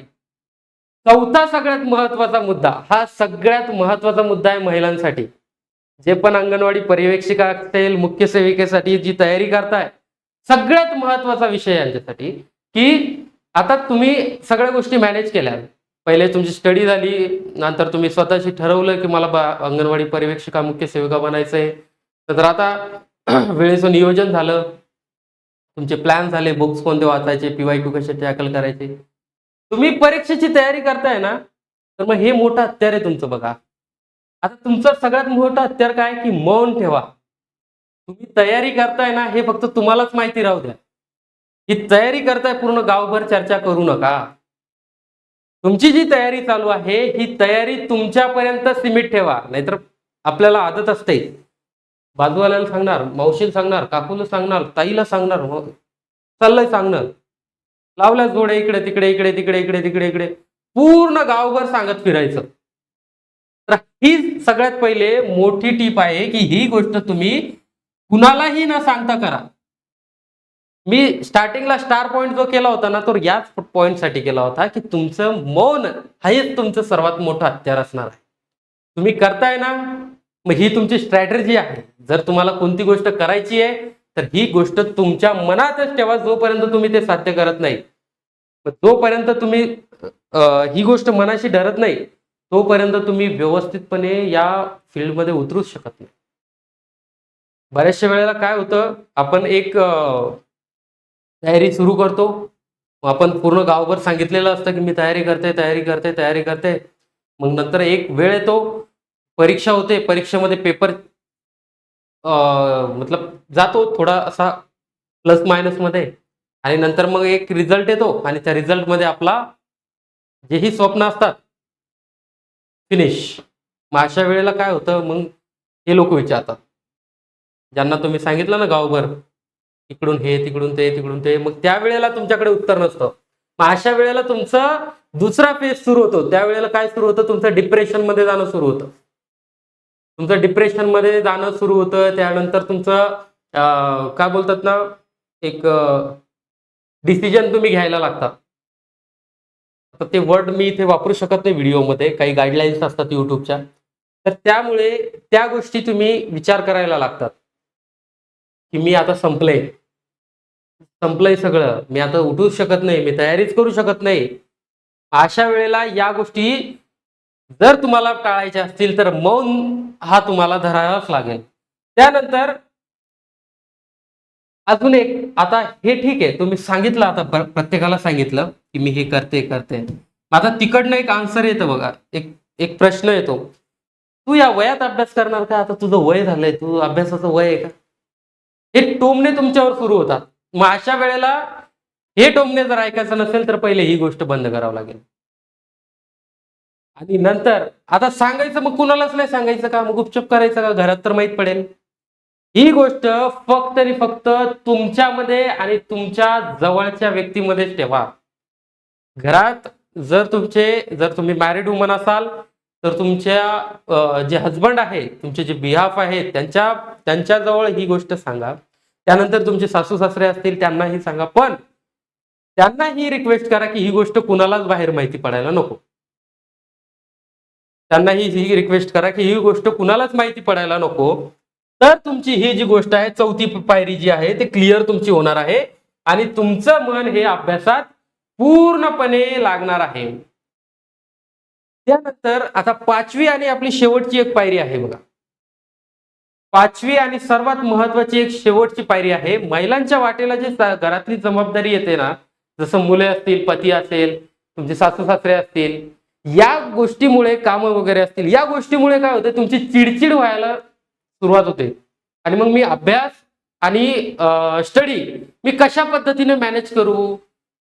चौथा सगळ्यात महत्वाचा मुद्दा, हा सगळ्यात महत्वाचा मुद्दा आहे महिलांसाठी. जे पण अंगणवाडी पर्यवेक्षिका असेल, मुख्य सेविकेसाठी जी तयारी करताय, सगळ्यात महत्वाचा विषय यांच्यासाठी की आता तुम्ही सगळ्या गोष्टी मॅनेज केल्या. पहिले तुमची स्टडी झाली, नंतर तुम्ही स्वतःशी ठरवलं की मला अंगणवाडी पर्यवेक्षिका, मुख्य सेविका बनायचंय. तर आता वेळेचं नियोजन झालं, तुमचे प्लॅन झाले, बुक्स कोणते वाचायचे, PYQ कसे टॅकल करायचे. तुम्ही परीक्षेची तयारी करताय ना, तर मग हे मोठं हत्यार आहे तुमचं बघा. आता तुमचं सगळ्यात मोठं हत्यार काय की मौन ठेवा. तुम्ही तयारी करताय ना, हे फक्त तुम्हालाच माहिती राहू द्या. ही तयारी करताय पूर्ण गावभर चर्चा करू नका. तुमची जी तयारी चालू आहे, ही तयारी तुमच्यापर्यंत सीमित ठेवा. नाहीतर आपल्याला आदत असते, बाजूवाल्याला सांगणार, मावशीला सांगणार, काकूला सांगणार, ताईला सांगणार, चाललंय सांगणं. लावल्या जोड्या इकडे तिकडे इकडे तिकडे इकडे तिकडे इकडे, पूर्ण गावभर सांगत फिरायचं. तर ही सगळ्यात पहिले मोठी टीप आहे की ही गोष्ट तुम्ही कुणालाही न सांगता करा. मी स्टार्टिंगला स्टार पॉइंट जो केला होता ना, तो याच पॉइंट साठी केला होता की तुमचं मौन हेच तुमचं सर्वात मोठं हत्यार असणार आहे. तुम्ही करताय ना, मग ही तुमची स्ट्रॅटेजी आहे. जर तुम्हाला कोणती गोष्ट करायची आहे, तर ही गोष्ट तुमच्या मनातच ठेवा जोपर्यंत तुम्ही ते साध्य करत नाही. जोपर्यंत तुम्ही ही गोष्ट मनाशी धरत नाही, तोपर्यंत तुम्ही व्यवस्थितपणे या फील्डमध्ये उतरूच शकत नाही. बऱ्याचशा वेळेला काय होतं, आपण एक तयारी सुरू करतो. आपण पूर्ण गावभर सांगितलेलं असतं की मी तयारी करते तयारी करते तयारी करते. मग नंतर एक वेळ येतो, परीक्षा होते, परीक्षेमध्ये पेपर मतलब जातो थोडा असा प्लस मायनस मध्ये, आणि नंतर मग एक रिझल्ट येतो आणि त्या रिझल्ट मध्ये आपला जेही स्वप्न असतात फिनिश. मग अशा वेळेला काय होतं, मग हे लोक विचारतात ज्यांना तुम्ही सांगितलं ना गावभर, इकडून हे तिकडून ते तिकडून ते, मग त्या वेळेला तुमच्याकडे उत्तर नसतं. मग अशा वेळेला तुमचं दुसरा फेज सुरू होतो. त्यावेळेला काय सुरू होतं, तुमचं डिप्रेशन मध्ये जाणं सुरू होतं. तुमचं डिप्रेशन मध्ये जाणं सुरू होतं. त्यानंतर तुमचं काय बोलतात ना, एक डिसिजन तुम्ही घ्यायला लागतात. तर ते वर्ड मी इथे वापरू शकत नाही व्हिडिओमध्ये, काही गाईडलाईन्स असतात युट्यूबच्या. तर त्यामुळे त्या गोष्टी तुम्ही विचार करायला लागतात, की मी आता संपलंय सगळं, मी आता उठूच शकत नाही, मी तयारीच करू शकत नाही. अशा वेळेला या गोष्टी जर तुम्हाला टाळायच्या असतील तर मौन हा तुम्हाला धरावाच लागेल. त्यानंतर अजून एक, आता हे ठीक आहे तुम्ही सांगितलं, आता प्रत्येकाला सांगितलं की मी हे करते. आता तिकडनं एक आन्सर येतं बघा, एक एक प्रश्न येतो, तू या वयात अभ्यास करणार का? आता तुझं वय झालंय, तू अभ्यासाचं वय आहे का? हे टोमणे तुमच्यावर सुरू होतात. मग अशा वेळेला हे टोमणे जर ऐकायचं नसेल तर पहिले ही गोष्ट बंद करावं लागेल. आणि नंतर आता सांगायचं, मग कुणालाच नाही सांगायचं का? मग गुपचूप करायचं का? घरात तर माहित पडेल. ही गोष्ट फक्त आणि फक्त तुमच्यामध्ये आणि तुमच्या जवळच्या व्यक्तीमध्येच ठेवा. घरात जर तुम्ही मॅरिड वुमन असाल तर तुमच्या जे हजबंड आहे, तुमचे जे बिहाफ आहेत, त्यांच्या जवळ ही गोष्ट सांगा. त्यानंतर तुमचे सासू सासरे असतील त्यांनाही सांगा, पण त्यांना ही रिक्वेस्ट करा की ही गोष्ट कुणालाच बाहेर माहिती पडायला नको. त्यांना ही रिक्वेस्ट करा की ही गोष्ट कुणालाच माहिती पडायला नको. तर तुमची ही जी गोष्ट आहे, चौथी पायरी जी आहे ते क्लिअर तुमची होणार आहे आणि तुमचं मन हे अभ्यासात पूर्णपणे लागणार आहे. त्यानंतर आता पाचवी आणि आपली शेवटची एक पायरी आहे बघा. पाचवी आणि सर्वात महत्वाची एक शेवटची पायरी आहे. महिलांच्या वाटेला जे घरातली जबाबदारी येते ना, जसं मुले असतील, पती असेल, तुमचे सासू सासरे असतील, या गोष्टीमुळे कामं वगैरे असतील, या गोष्टीमुळे काय होते, तुमची चिडचिड व्हायला सुरुवात होते. आणि मग मी अभ्यास आणि स्टडी मी कशा पद्धतीने मॅनेज करू?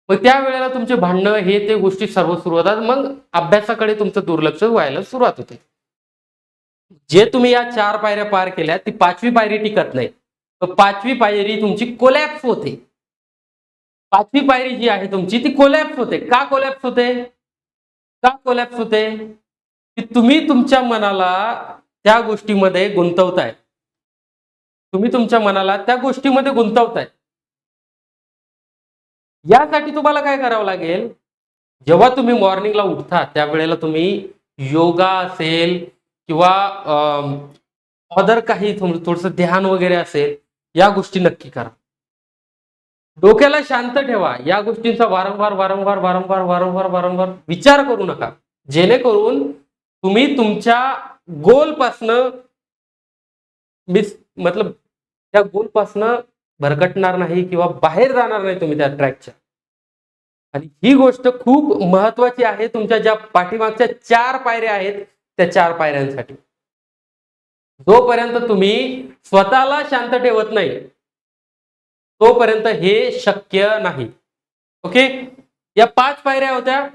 मग त्यावेळेला तुमचे भांडणं हे ते गोष्टी सर्व सुरू होतात. मग अभ्यासाकडे तुमचं दुर्लक्ष व्हायला सुरुवात होते. जे तुम्ही या 4 पायऱ्या पार केल्या, ती 5वी पायरी टिकत नाही. तर 5वी पायरी तुमची कोलॅप्स होते. 5वी पायरी जी आहे तुमची ती कोलॅप्स होते. का कोलॅप्स होते? का कोलॅप्स होते? की तुम्ही तुमच्या मनाला त्या गोष्टीमध्ये गुंतवताय. तुम्ही तुमच्या मनाला त्या गोष्टीमध्ये गुंतवताय. यासाठी तुम्हाला काय करावं लागेल? जेव्हा तुम्ही मॉर्निंगला उठता त्यावेळेला तुम्ही योगा असेल किंवा अदर काही थोडंसं ध्यान वगैरे असेल, या गोष्टी नक्की करा. डोक्याला शांत ठेवा. या गोष्टींचा वारंवार विचार करू नका. जेणेकरून तुम्ही तुमच्या गोलपासनं मिस मतलब त्या गोलपासनं भरकटणार नाही किंवा बाहेर जाणार नाही तुम्ही त्या ट्रॅकच्या. आणि ही गोष्ट खूप महत्वाची आहे तुमच्या ज्या पाठीमागच्या 4 पायऱ्या आहेत, त्या 4 पायऱ्यांसाठी. जोपर्यंत तुम्ही स्वतःला शांत ठेवत नाही, तोपर्यंत हे शक्य नाही. ओके, या 5 पायऱ्या होत्या.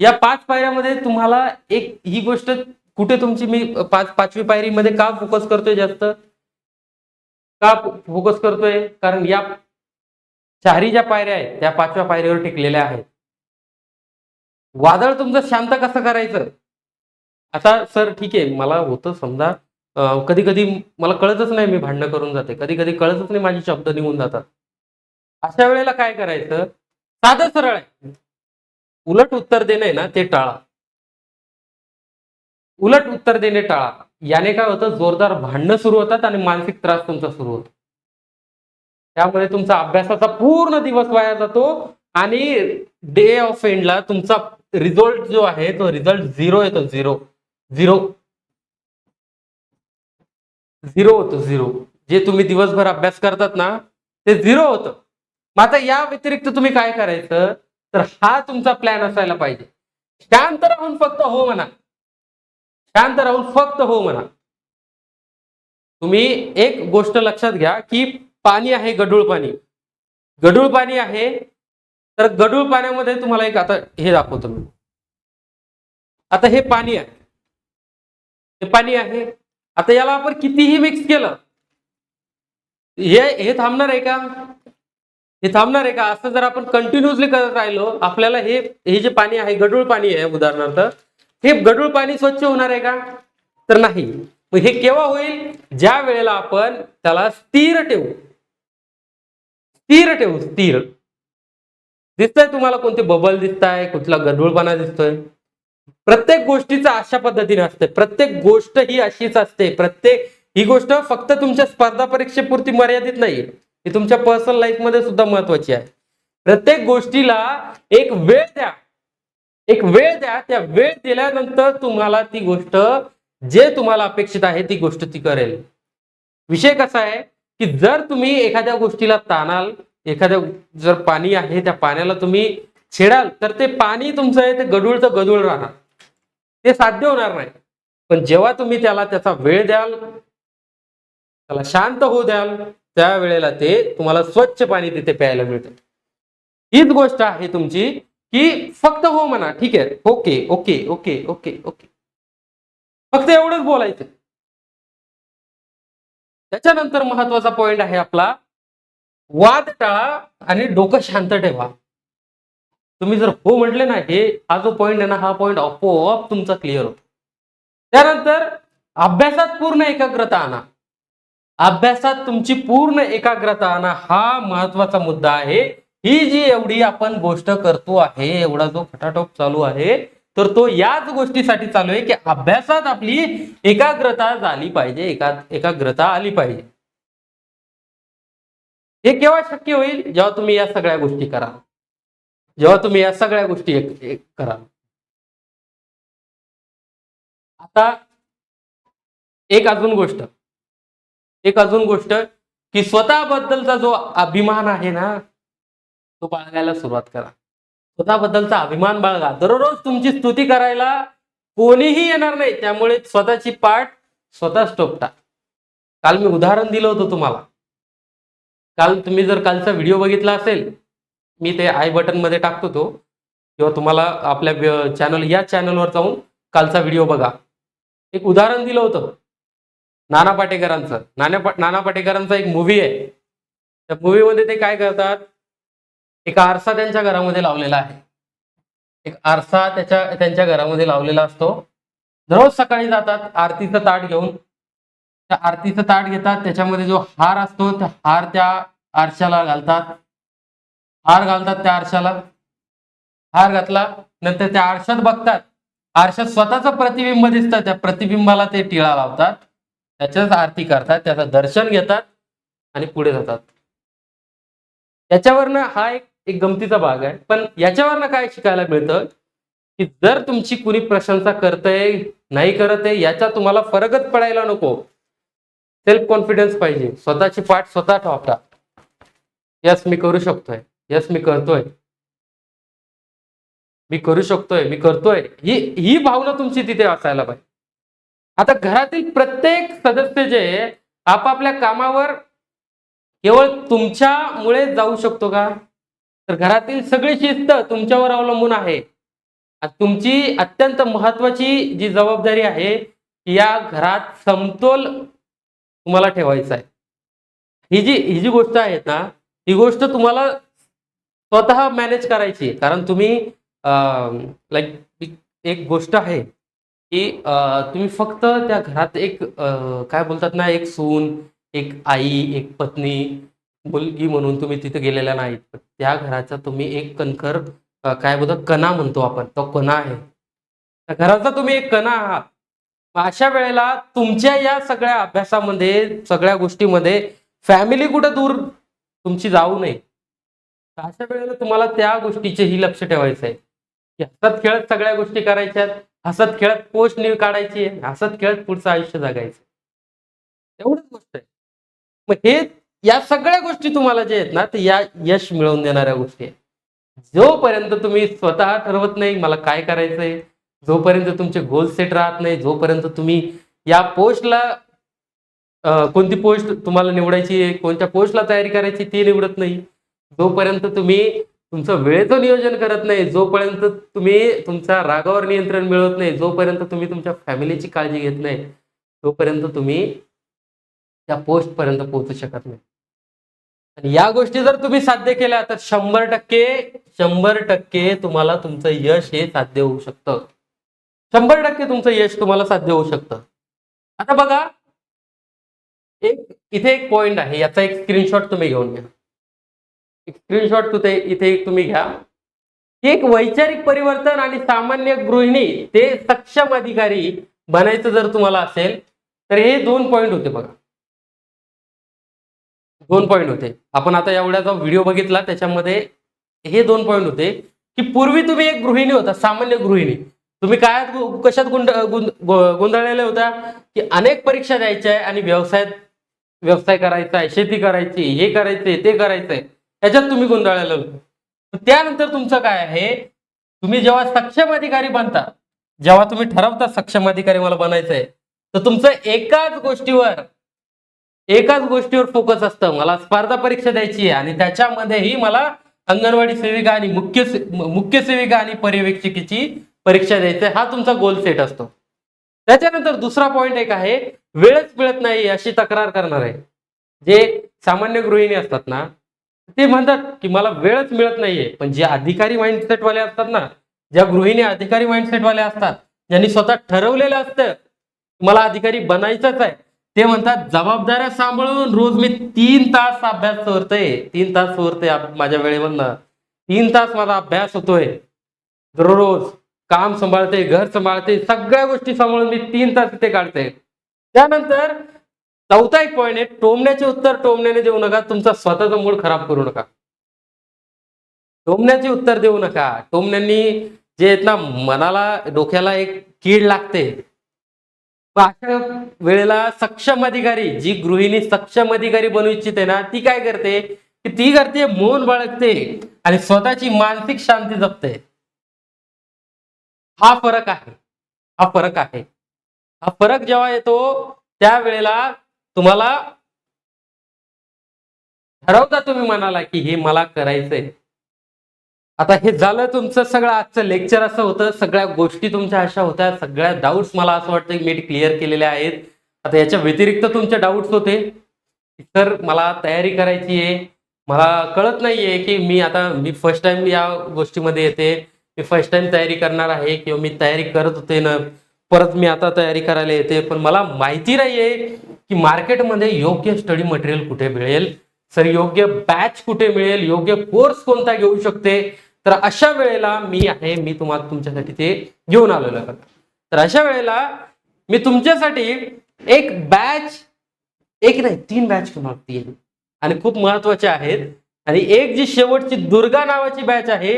या 5 पायऱ्यामध्ये तुम्हाला एक ही गोष्ट कुठे तुमची मी 5वी पायरीमध्ये का फोकस करतोय जास्त? का फोकस करतोय? कारण या 4ही ज्या पायऱ्या आहेत त्या 5व्या पायरीवर टिकलेल्या आहेत. वादळ तुमचं शांत कसं करायचं? आता सर ठीक आहे, मला होतं समजा कधी-कधी मला कळतच नाही, मी भांडणं करून जाते. कधी-कधी कळतच नाही, माझे शब्द निघून जातात. अशा वेळेला काय करायचं? साधं सरळ आहे. उलट उत्तर देणं आहे ना, ते टाळा. उलट उत्तर देणे टाळा. याने काय होतं, जोरदार भांडणं सुरू होतात आणि मानसिक त्रास तुमचा सुरू होतो. त्यामुळे तुमचा अभ्यासाचा पूर्ण दिवस वाया जातो आणि डे ऑफ एंडला तुमचा रिझल्ट जो आहे तो रिझल्ट 0 येतो. 0 0 0 होतो. 0 जे तुम्ही दिवसभर अभ्यास करतात ना, ते 0 होतं. मग आता या व्यतिरिक्त तुम्ही काय करायचं? तर हा तुमचा प्लॅन असायला पाहिजे. शांत राहून फक्त हो म्हणा. शांत राहून फक्त हो म्हणा. तुम्ही एक गोष्ट लक्षात घ्या की पाणी आहे, गढूळ पाणी. गढूळ पाणी आहे, तर गढूळ पाण्यामध्ये तुम्हाला एक आता हे दाखवतो मी. आता हे पाणी आहे, हे पाणी आहे. आता याला आपण कितीही मिक्स केलं, हे हे थांबणार आहे का? हे थांबणार आहे का? असं जर आपण कंटिन्युअसली करत राहिलो, आपल्याला हे हे जे पाणी आहे, गढूळ पाणी आहे उदाहरणार्थ, हे गढूळ पाणी स्वच्छ होणार आहे का? तर नाही. मग हे केव्हा होईल? ज्या वेळेला आपण त्याला स्थिर ठेवू. स्थिर ठेवू, स्थिर. दिसतंय तुम्हाला कोणते बबल दिसताय, कुठला गढूळपणा दिसतोय? प्रत्येक गोष्टीचं अशा पद्धतीने असते. प्रत्येक गोष्ट ही अशीच असते. ही गोष्ट फक्त तुमच्या स्पर्धा परीक्षेपुरती मर्यादित नाहीये, ही तुमच्या पर्सनल लाईफ मध्ये सुद्धा महत्वाची आहे. प्रत्येक गोष्टीला एक वेळ द्या, एक वेळ द्या. त्या वेळ दिल्यानंतर तुम्हाला ती गोष्ट जे तुम्हाला अपेक्षित आहे ती गोष्ट ती करेल. विषय कसा आहे की जर तुम्ही एखाद्या गोष्टीला ताणाल, एखाद्या जर पाणी आहे त्या पाण्याला तुम्ही छेडाल, तर ते पाणी तुमचं आहे ते गढूळचं गढूळ राहणार, ते साध्य होणार नाही. पण जेव्हा तुम्ही त्याला त्याचा वेळ द्याल, त्याला शांत होऊ द्याल, त्या वेळेला ते तुम्हाला स्वच्छ पाणी तिथे प्यायला मिळतं. हीच गोष्ट आहे तुमची की फक्त हो म्हणा, ठीक आहे, okay okay okay okay okay, फक्त एवढंच बोलायचं. त्याच्यानंतर महत्वाचा पॉइंट आहे आपला, वाद टाळा आणि डोकं शांत ठेवा. तुम्ही जर हो म्हटले ना, हा जो पॉइंट आहे ना, हा पॉइंट आपोआप तुमचा क्लिअर होतो. त्यानंतर अभ्यासात पूर्ण एकाग्रता आणा. अभ्यासात तुमची पूर्ण एकाग्रता आणा, हा महत्वाचा मुद्दा आहे. ही जी एवढी आपण गोष्ट करतो आहे, एवढा जो खटाटोप चालू आहे, तर तो याच गोष्टीसाठी चालू आहे की अभ्यासात आपली एकाग्रता झाली पाहिजे, एकाग्रता आली पाहिजे. हे केव्हा शक्य होईल? जेव्हा तुम्ही या सगळ्या गोष्टी करा, जेव्हा तुम्ही या सगळ्या गोष्टी एक करा. आता एक अजून गोष्ट, एक अजून गोष्ट की स्वतःबद्दलचा जो अभिमान आहे ना, तो बाळगायला सुरुवात करा. स्वतःबद्दलचा अभिमान बाळगा. दररोज तुमची स्तुती करायला कोणीही येणार नाही, त्यामुळे स्वतःची पाठ स्वतःच टोपटा. काल मी उदाहरण दिलं होतं तुम्हाला. काल तुम्ही जर कालचा व्हिडिओ बघितला असेल, मी ते आय बटन मध्ये टाकतो तो, किंवा तुम्हाला आपल्या चॅनल या चॅनलवर जाऊन कालचा व्हिडिओ बघा. एक उदाहरण दिलं होतं नाना पाटेकरांचं. नाना पाटेकरांचा एक मूव्ही आहे. त्या मूव्हीमध्ये ते काय करतात, एक आरसा त्यांच्या घरामध्ये लावलेला आहे. एक आरसा त्यांच्या घरामध्ये लावलेला असतो. दररोज सकाळी जातात आरतीचं ताट घेऊन. त्या आरतीचं ताट घेतात, त्याच्यामध्ये जो हार असतो त्या हार त्या आरशाला घालतात. हार घालतात त्या आरशाला. हार घातला नंतर त्या आरशात बघतात. आरशात स्वतःचं प्रतिबिंब दिसतं, त्या प्रतिबिंबाला ते टिळा लावतात. त्याच्याच आरती करतात, त्याचं दर्शन घेतात आणि पुढे जातात. त्याच्यावरनं हा एक एक गमतीचा भाग आहे. पण याच्यावरनं काय शिकायला मिळतं की जर तुमची कुणी प्रशंसा करतंय नाही करत आहे, याचा तुम्हाला फरकच पडायला नको. सेल्फ कॉन्फिडन्स पाहिजे. स्वतःची पाठ स्वतः ठोका. यस मी करू शकतोय, यस मी करतोय, मी करू शकतोय, मी करतोय, ही ही भावना तुमची तिथे असायला पाहिजे. आता घरातील प्रत्येक सदस्य जे आपापल्या कामावर केवळ तुमच्यामुळे जाऊ शकतो का? तर घरातील सगळी शिस्त तुमच्यावर अवलंबून आहे. तुमची अत्यंत महत्वाची जी जबाबदारी आहे, या घरात समतोल तुम्हाला ठेवायचा आहे. ही जी गोष्ट आहे ना, ही गोष्ट तुम्हाला स्वतः मॅनेज करायची आहे. कारण तुम्ही लाईक एक गोष्ट आहे की तुम्ही फक्त त्या घरात एक काय बोलतात ना, एक सून, एक आई, एक पत्नी, मुलगी म्हणून तुम्ही तिथे गेलेल्या नाहीत. त्या घराचा तुम्ही एक कणखर काय बोलतात कणा म्हणतो आपण, तो कणा आहे. त्या घराचा तुम्ही एक कणा आहात. मग अशा वेळेला तुमच्या या सगळ्या अभ्यासामध्ये, सगळ्या गोष्टीमध्ये फॅमिली कुठं दूर तुमची जाऊ नये. तर अशा वेळेला तुम्हाला त्या गोष्टीचेही लक्ष ठेवायचं आहे की हसत खेळत सगळ्या गोष्टी करायच्यात, हसत खेळत पोस्ट न्यू काढायची आहे, हसत खेळत पुढचं आयुष्य जगायचं. एवढीच गोष्ट आहे. मग हे या सगळ्या गोष्टी तुम्हाला जे आहेत ना, ते या यश मिळवून देणाऱ्या गोष्टी आहेत. जोपर्यंत तुम्ही स्वतः ठरवत नाही मला काय करायचंय, जोपर्यंत तुमचे गोल सेट राहत नाही, जोपर्यंत तुम्ही या पोस्टला कोणती पोस्ट तुम्हाला निवडायची आहे, कोणत्या पोस्टला तयारी करायची ती निवडत नाही. जोपर्यंत तुम्ही तुमचं वेळेचं नियोजन करत नाही, जोपर्यंत तुम्ही तुमच्या रागावर नियंत्रण मिळवत नाही, जोपर्यंत तुम्ही तुमच्या फॅमिलीची काळजी घेत नाही, तोपर्यंत तुम्ही त्या पोस्टपर्यंत पोहोचू शकत नाही. आणि या गोष्टी जर तुम्ही साध्य केल्या तर 100% तुम्हाला तुमचं यश हे साध्य होऊ शकतं. 100% तुमचं यश तुम्हाला साध्य होऊ शकतं. आता बघा, इथे एक पॉइंट आहे, याचा एक स्क्रीनशॉट तुम्ही घेऊन घ्या. एक स्क्रीनशॉट इथे तुम्ही घ्या. एक वैचारिक परिवर्तन आणि सामान्य गृहिणी ते सक्षम अधिकारी बनायचं जर तुम्हाला असेल तर हे 2 पॉइंट होते बघा. 2 पॉइंट होते. आपण आता एवढ्याचा व्हिडिओ बघितला त्याच्यामध्ये हे 2 पॉइंट होते की पूर्वी तुम्ही एक गृहिणी होता, सामान्य गृहिणी. तुम्ही काय कशात गोंधळलेल्या होत्या की अनेक परीक्षा द्यायच्या आहे आणि व्यवसाय करायचा आहे, शेती करायची, हे करायचंय, ते करायचंय, त्याच्यात तुम्ही गोंधळलेला होता. त्यानंतर तुमचं काय आहे, तुम्ही जेव्हा सक्षम अधिकारी बनता, जेव्हा तुम्ही ठरवता सक्षम अधिकारी मला बनायचंय, तर तुमचं एकाच गोष्टीवर फोकस असतं. मला स्पर्धा परीक्षा द्यायची आहे आणि त्याच्यामध्येही मला अंगणवाडी सेविका आणि मुख्य सेविका आणि पर्यवेक्षकीची परीक्षा द्यायची आहे, हा तुमचा गोल सेट असतो. त्याच्यानंतर दुसरा पॉइंट एक आहे, वेळच मिळत नाही अशी तक्रार करणार आहे. जे सामान्य गृहिणी असतात ना, ते म्हणतात की मला वेळच मिळत नाहीये. पण जे अधिकारी माइंडसेट वाले असतात ना, ज्या गृहिणी अधिकारी माइंडसेट वाले असतात, ज्यांनी स्वतः ठरवलेलं असतं मला अधिकारी बनायचंच आहे, ते म्हणतात जबाबदाऱ्या सांभाळून रोज मी 3 तास अभ्यास करतोय. 3 तास करतोय माझ्या वेळेमधनं. 3 तास माझा अभ्यास होतोय दररोज. काम सांभाळते, घर सांभाळते, सगळ्या गोष्टी सांभाळून मी 3 तास इथे काढते. त्यानंतर चौथा एक पॉइंट आहे, टोमण्याचे उत्तर टोमण्याने देऊ नका. तुमचा स्वतःचा मूड खराब करू नका. टोमण्याचे उत्तर देऊ नका. टोमण्यांनी जे आहेत ना, मनाला डोक्याला एक कीड लागते. अशा वेळेला सक्षम अधिकारी, जी गृहिणी सक्षम अधिकारी बनू इच्छिते ना, ती काय करते की ती करते मौन बाळगते आणि स्वतःची मानसिक शांती जपते. हा फरक आहे. हा फरक आहे. हा फरक जेव्हा येतो त्यावेळेला तुम्हाला ठरवता तुम्ही मनाला की हे मला करायचंय. आता हे झालं तुमचं सगळं आजचं लेक्चर. असं होतं, सगळ्या गोष्टी तुमच्या अशा होत्या, सगळ्या डाऊट्स मला असं वाटतं की मी क्लिअर केलेल्या आहेत. आता याच्या व्यतिरिक्त तुमचे डाऊट्स होते तर मला तयारी करायची आहे. मला कळत नाहीये की मी फर्स्ट टाइम या गोष्टीमध्ये येते, मी फर्स्ट टाइम तयारी करणार आहे किंवा मी तयारी करत होते ना, परत मी आता तयारी करायला येते, पण मला माहिती नाहीये की मार्केटमध्ये योग्य स्टडी मटेरियल कुठे मिळेल, सर योग्य बॅच कुठे मिळेल, योग्य कोर्स कोणता घेऊ शकते. तर अशा वेळेला मी तुम्हाला तुमच्यासाठी ते घेऊन आलेलो आहे. तर अशा वेळेला मी तुमच्यासाठी एक बॅच, एक नाही 3 बॅच घेऊन आलो आणि खूप महत्वाचे आहेत. आणि एक जी शेवटची दुर्गा नावाची बॅच आहे,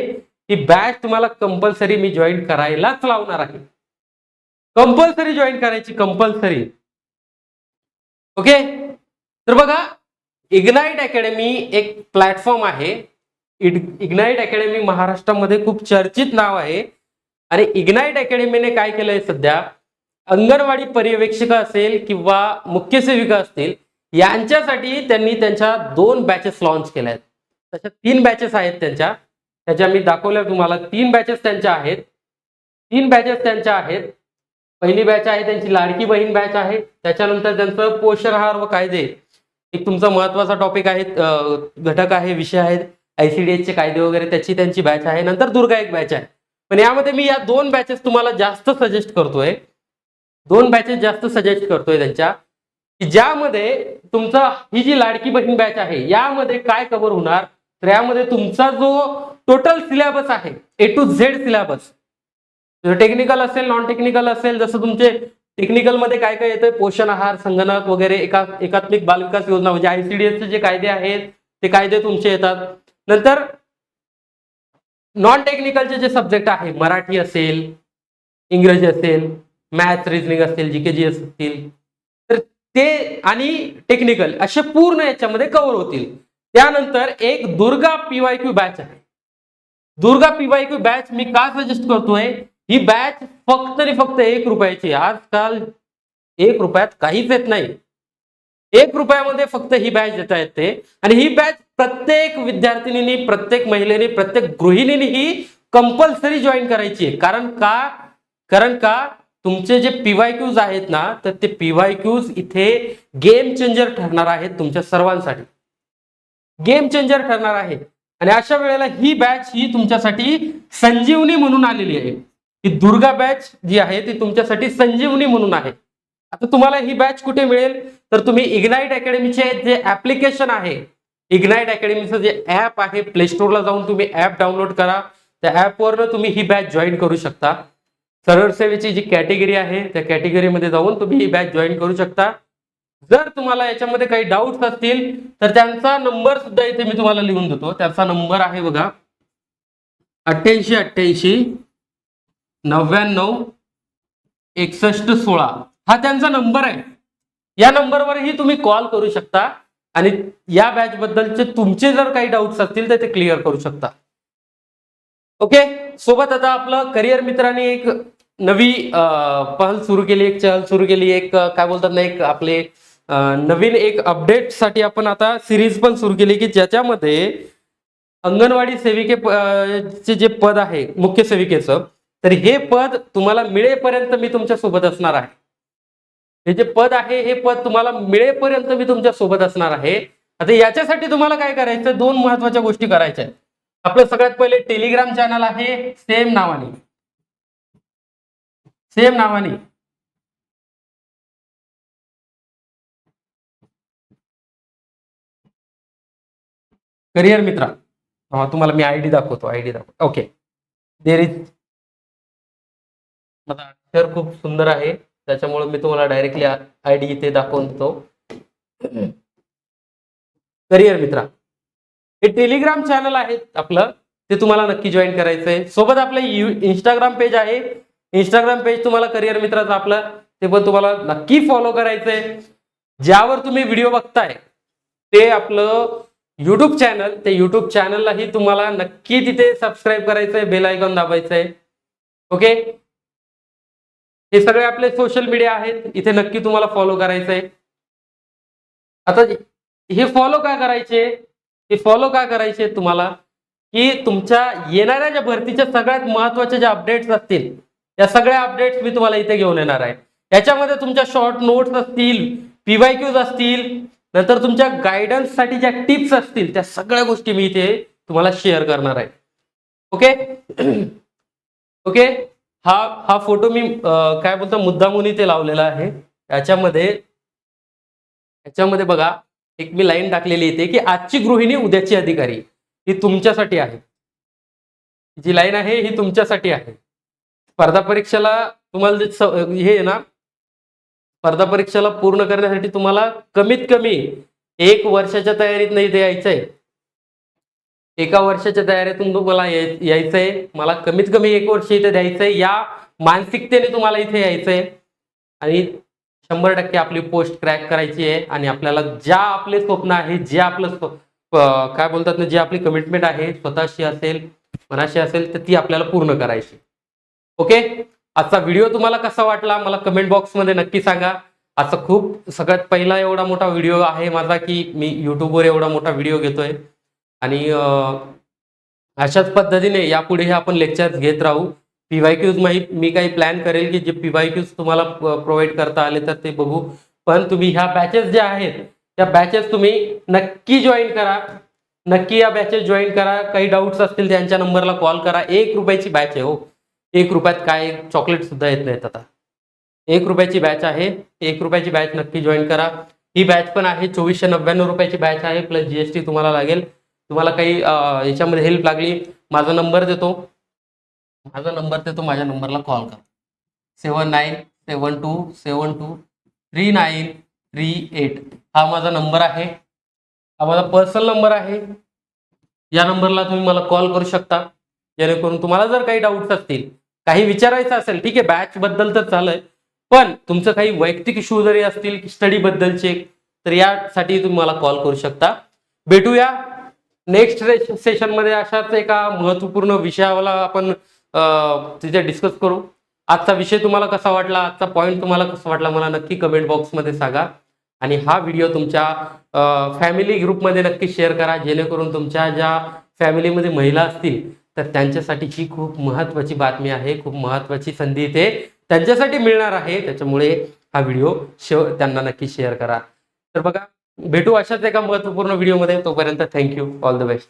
ही बॅच तुम्हाला कंपल्सरी मी जॉईन करायलाच लावणार आहे. कंपल्सरी जॉईन करायची, कंपल्सरी. ओके. तर बघा, इग्नाइट अकॅडमी एक प्लॅटफॉर्म आहे. इग्नाइट अकॅडमी महाराष्ट्रामध्ये खूप चर्चित नाव आहे. आणि इग्नाइट अकॅडमीने काय केलंय, सध्या अंगणवाडी पर्यवेक्षिका असेल किंवा मुख्य सेविका असतील यांच्यासाठी त्यांनी त्यांच्या 2 बॅचेस लॉन्च केल्या आहेत. तशा 3 बॅचेस आहेत त्याच्या मी दाखवल्या तुम्हाला. 3 बॅचेस त्यांच्या आहेत. 3 बॅचेस त्यांच्या आहेत. पहिली बॅच आहे त्यांची लाडकी बहीण बॅच आहे. त्याच्यानंतर त्यांचं पोषण आहार व कायदे, एक तुमचा महत्वाचा टॉपिक आहे, घटक आहे, विषय आहेत, ICDS चे कायदे वगैरे, त्यांची बॅच आहे. नंतर दुर्गा एक बॅच आहे. पण यामध्ये मी या 2 बॅचेस तुम्हाला जास्त सजेस्ट करतोय. 2 बॅचेस जास्त सजेस्ट करतोय त्यांच्या, की ज्यामध्ये तुमचा ही जी लाडकी बहीण बॅच आहे यामध्ये काय कव्हर होणार, तर यामध्ये तुमचा जो टोटल सिलेबस आहे, A to Z syllabus, technical असेल, नॉन टेक्निकल असेल, जसं तुमचे टेक्निकल मध्ये काय काय येतं, पोषण आहार, संगणक वगैरे, एकात्मिक बालविकास योजना म्हणजे ICDS चे जे कायदे आहेत ते कायदे तुमचे येतात. नंतर नॉन टेक्निकलचे जे सब्जेक्ट आहे, मराठी असेल, इंग्रजी असेल, मॅथ्स, रिजनिंग असेल, GK असतील, तर ते आणि टेक्निकल असे पूर्ण याच्यामध्ये कव्हर होतील. त्यानंतर एक दुर्गा PYQ बॅच आहे. दुर्गा PYQ बॅच मी का सजेस्ट करतोय, ही बॅच फक्त आणि फक्त 1 रुपयाची. आजकाल 1 रुपयात काहीच येत नाही. ₹1 फक्त ही बॅच देता येते आणि ही बॅच प्रत्येक विद्यार्थिनीनी, प्रत्येक महिलेने, प्रत्येक गृहिणीने ही कंपल्सरी जॉईन करायची आहे. कारण का तुमचे जे PYQs आहेत ना, तर ते PYQs इथे गेम चेंजर ठरणार आहेत तुमच्या सर्वांसाठी. गेम चेंजर ठरणार आहे. आणि अशा वेळेला ही बॅच ही तुमच्यासाठी संजीवनी म्हणून आलेली आहे. ही दुर्गा बॅच जी आहे ती तुमच्यासाठी संजीवनी म्हणून आहे. आता तुम्हाला ही बॅच कुठे मिळेल, तर तुम्ही इग्नाइट अकॅडमीचे जे ऍप्लिकेशन आहे, इग्नाइट अकॅडमीचं जे ऍप आहे, प्ले स्टोअरला जाऊन तुम्ही ऍप डाउनलोड करा. त्या ऍपवरनं तुम्ही ही बॅच जॉईन करू शकता. सरळ सेवेची जी कॅटेगरी आहे त्या कॅटेगरीमध्ये जाऊन तुम्ही ही बॅच जॉईन करू शकता. जर तुम्हाला याच्यामध्ये काही डाऊट्स असतील तर त्यांचा नंबर सुद्धा इथे मी तुम्हाला लिहून देतो. त्यांचा नंबर आहे बघा 8888 99 61 16. हा त्यांचा नंबर आहे. या नंबरवरही तुम्ही कॉल करू शकता आणि या बॅच बद्दलचे तुमचे जर काही डाऊट्स असतील तर ते क्लिअर करू शकता. ओके. सोबत आता आपलं करिअर मित्रांनी एक नवी पहल सुरू केली, एक चहल सुरू केली, एक काय बोलतात ना, एक आपले नवीन एक अपडेट साठी आपण आता सिरीज पण सुरू केली की ज्याच्यामध्ये अंगणवाडी सेविके जे पद आहे मुख्य सेविकेचं, तर हे पद तुम्हाला मिळेपर्यंत मी तुमच्या सोबत असणार आहे. हे जे पद आहे हे पद तुम्हाला मिळेपर्यंत मी तुमच्या सोबत असणार आहे. आता याच्यासाठी तुम्हाला काय करायचं, दोन महत्वाच्या गोष्टी करायच्या आहेत. आपलं सगळ्यात पहिले टेलिग्राम चॅनल आहे सेम नावाने करिअर मित्रा. तुम्हाला मी आयडी दाखवतो. ओके. देर इज माझा अक्षर खूप सुंदर आहे त्याच्यामुळे मी तुम्हाला डायरेक्टली आयडी इथे दाखवून देतो. करिअर मित्रा हे टेलिग्राम चॅनल आहे आपलं, ते तुम्हाला नक्की जॉईन करायचंय. सोबत आपलं इंस्टाग्राम पेज आहे. इंस्टाग्राम पेज तुम्हाला करिअर मित्राचं आपलं ते पण तुम्हाला नक्की फॉलो करायचंय. ज्यावर तुम्ही व्हिडिओ बघताय ते आपलं युट्यूब चॅनल, ते युट्यूब चॅनललाही तुम्हाला नक्की तिथे सबस्क्राईब करायचंय, बेल आयकॉन दाबायचंय. ओके. हे सगळे आपले सोशल मीडिया आहेत, इथे नक्की तुम्हाला फॉलो करायचंय. आता हे फॉलो काय करायचे तुम्हाला, की तुमच्या येणाऱ्या ज्या भरतीच्या सगळ्यात महत्वाच्या ज्या अपडेट्स असतील या सगळ्या अपडेट्स मी तुम्हाला इथे घेऊन येणार आहे. याच्यामध्ये तुमच्या शॉर्ट नोट्स असतील, PYQs असतील, नंतर तुमच्या गायडन्स साठी ज्या टिप्स असतील त्या सगळ्या गोष्टी मी इथे तुम्हाला शेअर करणार आहे. ओके. ओके. हा फोटो मी काय बोलतो मुद्दामून इथे लावलेला आहे. याच्यामध्ये बघा एक मी लाईन टाकलेली येते की आजची गृहिणी उद्याची अधिकारी. ही तुमच्यासाठी आहे. जी लाईन आहे ही तुमच्यासाठी आहे. स्पर्धा परीक्षेला तुम्हाला हे आहे ना, स्पर्धा परीक्षेला पूर्ण करण्यासाठी तुम्हाला कमीत कमी 1 वर्षाच्या तयारीत नाही इथे यायचंय. 1 वर्षाच्या तयारीतून तुम्हाला यायचंय. मला कमीत कमी 1 वर्ष इथे द्यायचंय. या मानसिकतेने तुम्हाला इथे यायचंय आणि 100% आपली पोस्ट क्रॅक करायची आहे. आणि आपल्याला ज्या आपले स्वप्न आहे, जे आपलं काय बोलतात ना, जी आपली कमिटमेंट आहे स्वतःशी असेल, मनाशी असेल, तर ती आपल्याला पूर्ण करायची. ओके. आजचा व्हिडिओ तुम्हाला कसा वाटला मला कमेंट बॉक्समध्ये नक्की सांगा. आजचा खूप सगळ्यात पहिला एवढा मोठा व्हिडिओ आहे माझा की मी युट्यूबवर एवढा मोठा व्हिडिओ घेतोय आणि अशाच पद्धतीने यापुढेही आपण लेक्चर्स घेत राहू. PYQs मी काही प्लॅन करेल की जे PYQs तुम्हाला प्रोव्हाइड करता आले तर ते बघू. पण तुम्ही ह्या बॅचेस ज्या आहेत त्या बॅचेस तुम्ही नक्की जॉईन करा. नक्की या बॅचेस जॉईन करा. काही डाऊट्स असतील त्यांच्या नंबरला कॉल करा. ₹1 बॅच आहे हो. ₹1 काय चॉकलेट सुद्धा येत नाहीत. आता ₹1 बॅच आहे. ₹1 बॅच नक्की जॉईन करा. ही बॅच पण आहे ₹2499 बॅच आहे, प्लस GST तुम्हाला लागेल. तुम्हाला काही याच्यामध्ये हेल्प लागली माझा नंबर देतो. माझ्या नंबरला कॉल करा. 7972723938 हा माझा नंबर आहे. हा माझा पर्सनल नंबर आहे. या नंबरला तुम्ही मला कॉल करू शकता. जेणेकरून तुम्हाला जर काही डाऊट्स असतील, काही विचारायचं असेल, ठीक आहे बॅच बद्दल तर चालय, पण तुमचं काही वैयक्तिक इश्यू जरी असतील स्टडी बद्दलचे, तर यासाठी तुम्ही मला कॉल करू शकता. भेटूया नेक्स्ट सेशन मध्ये अशाच एका महत्वपूर्ण विषयाला आपण तिथे डिस्कस करू. आजचा विषय तुम्हाला कसा वाटला, आजचा पॉइंट तुम्हाला कसा वाटला मला नक्की कमेंट बॉक्समध्ये सांगा. आणि हा व्हिडिओ तुमच्या फॅमिली ग्रुपमध्ये नक्की शेअर करा, जेणेकरून तुमच्या ज्या फॅमिलीमध्ये महिला असतील तर त्यांच्यासाठी ही खूप महत्त्वाची बातमी आहे, खूप महत्त्वाची संधी इथे त्यांच्यासाठी मिळणार आहे. त्याच्यामुळे हा व्हिडिओ त्यांना नक्की शेअर करा. तर बघा, भेटू अशाच एका महत्त्वपूर्ण व्हिडिओमध्ये. तोपर्यंत थँक्यू, ऑल द बेस्ट.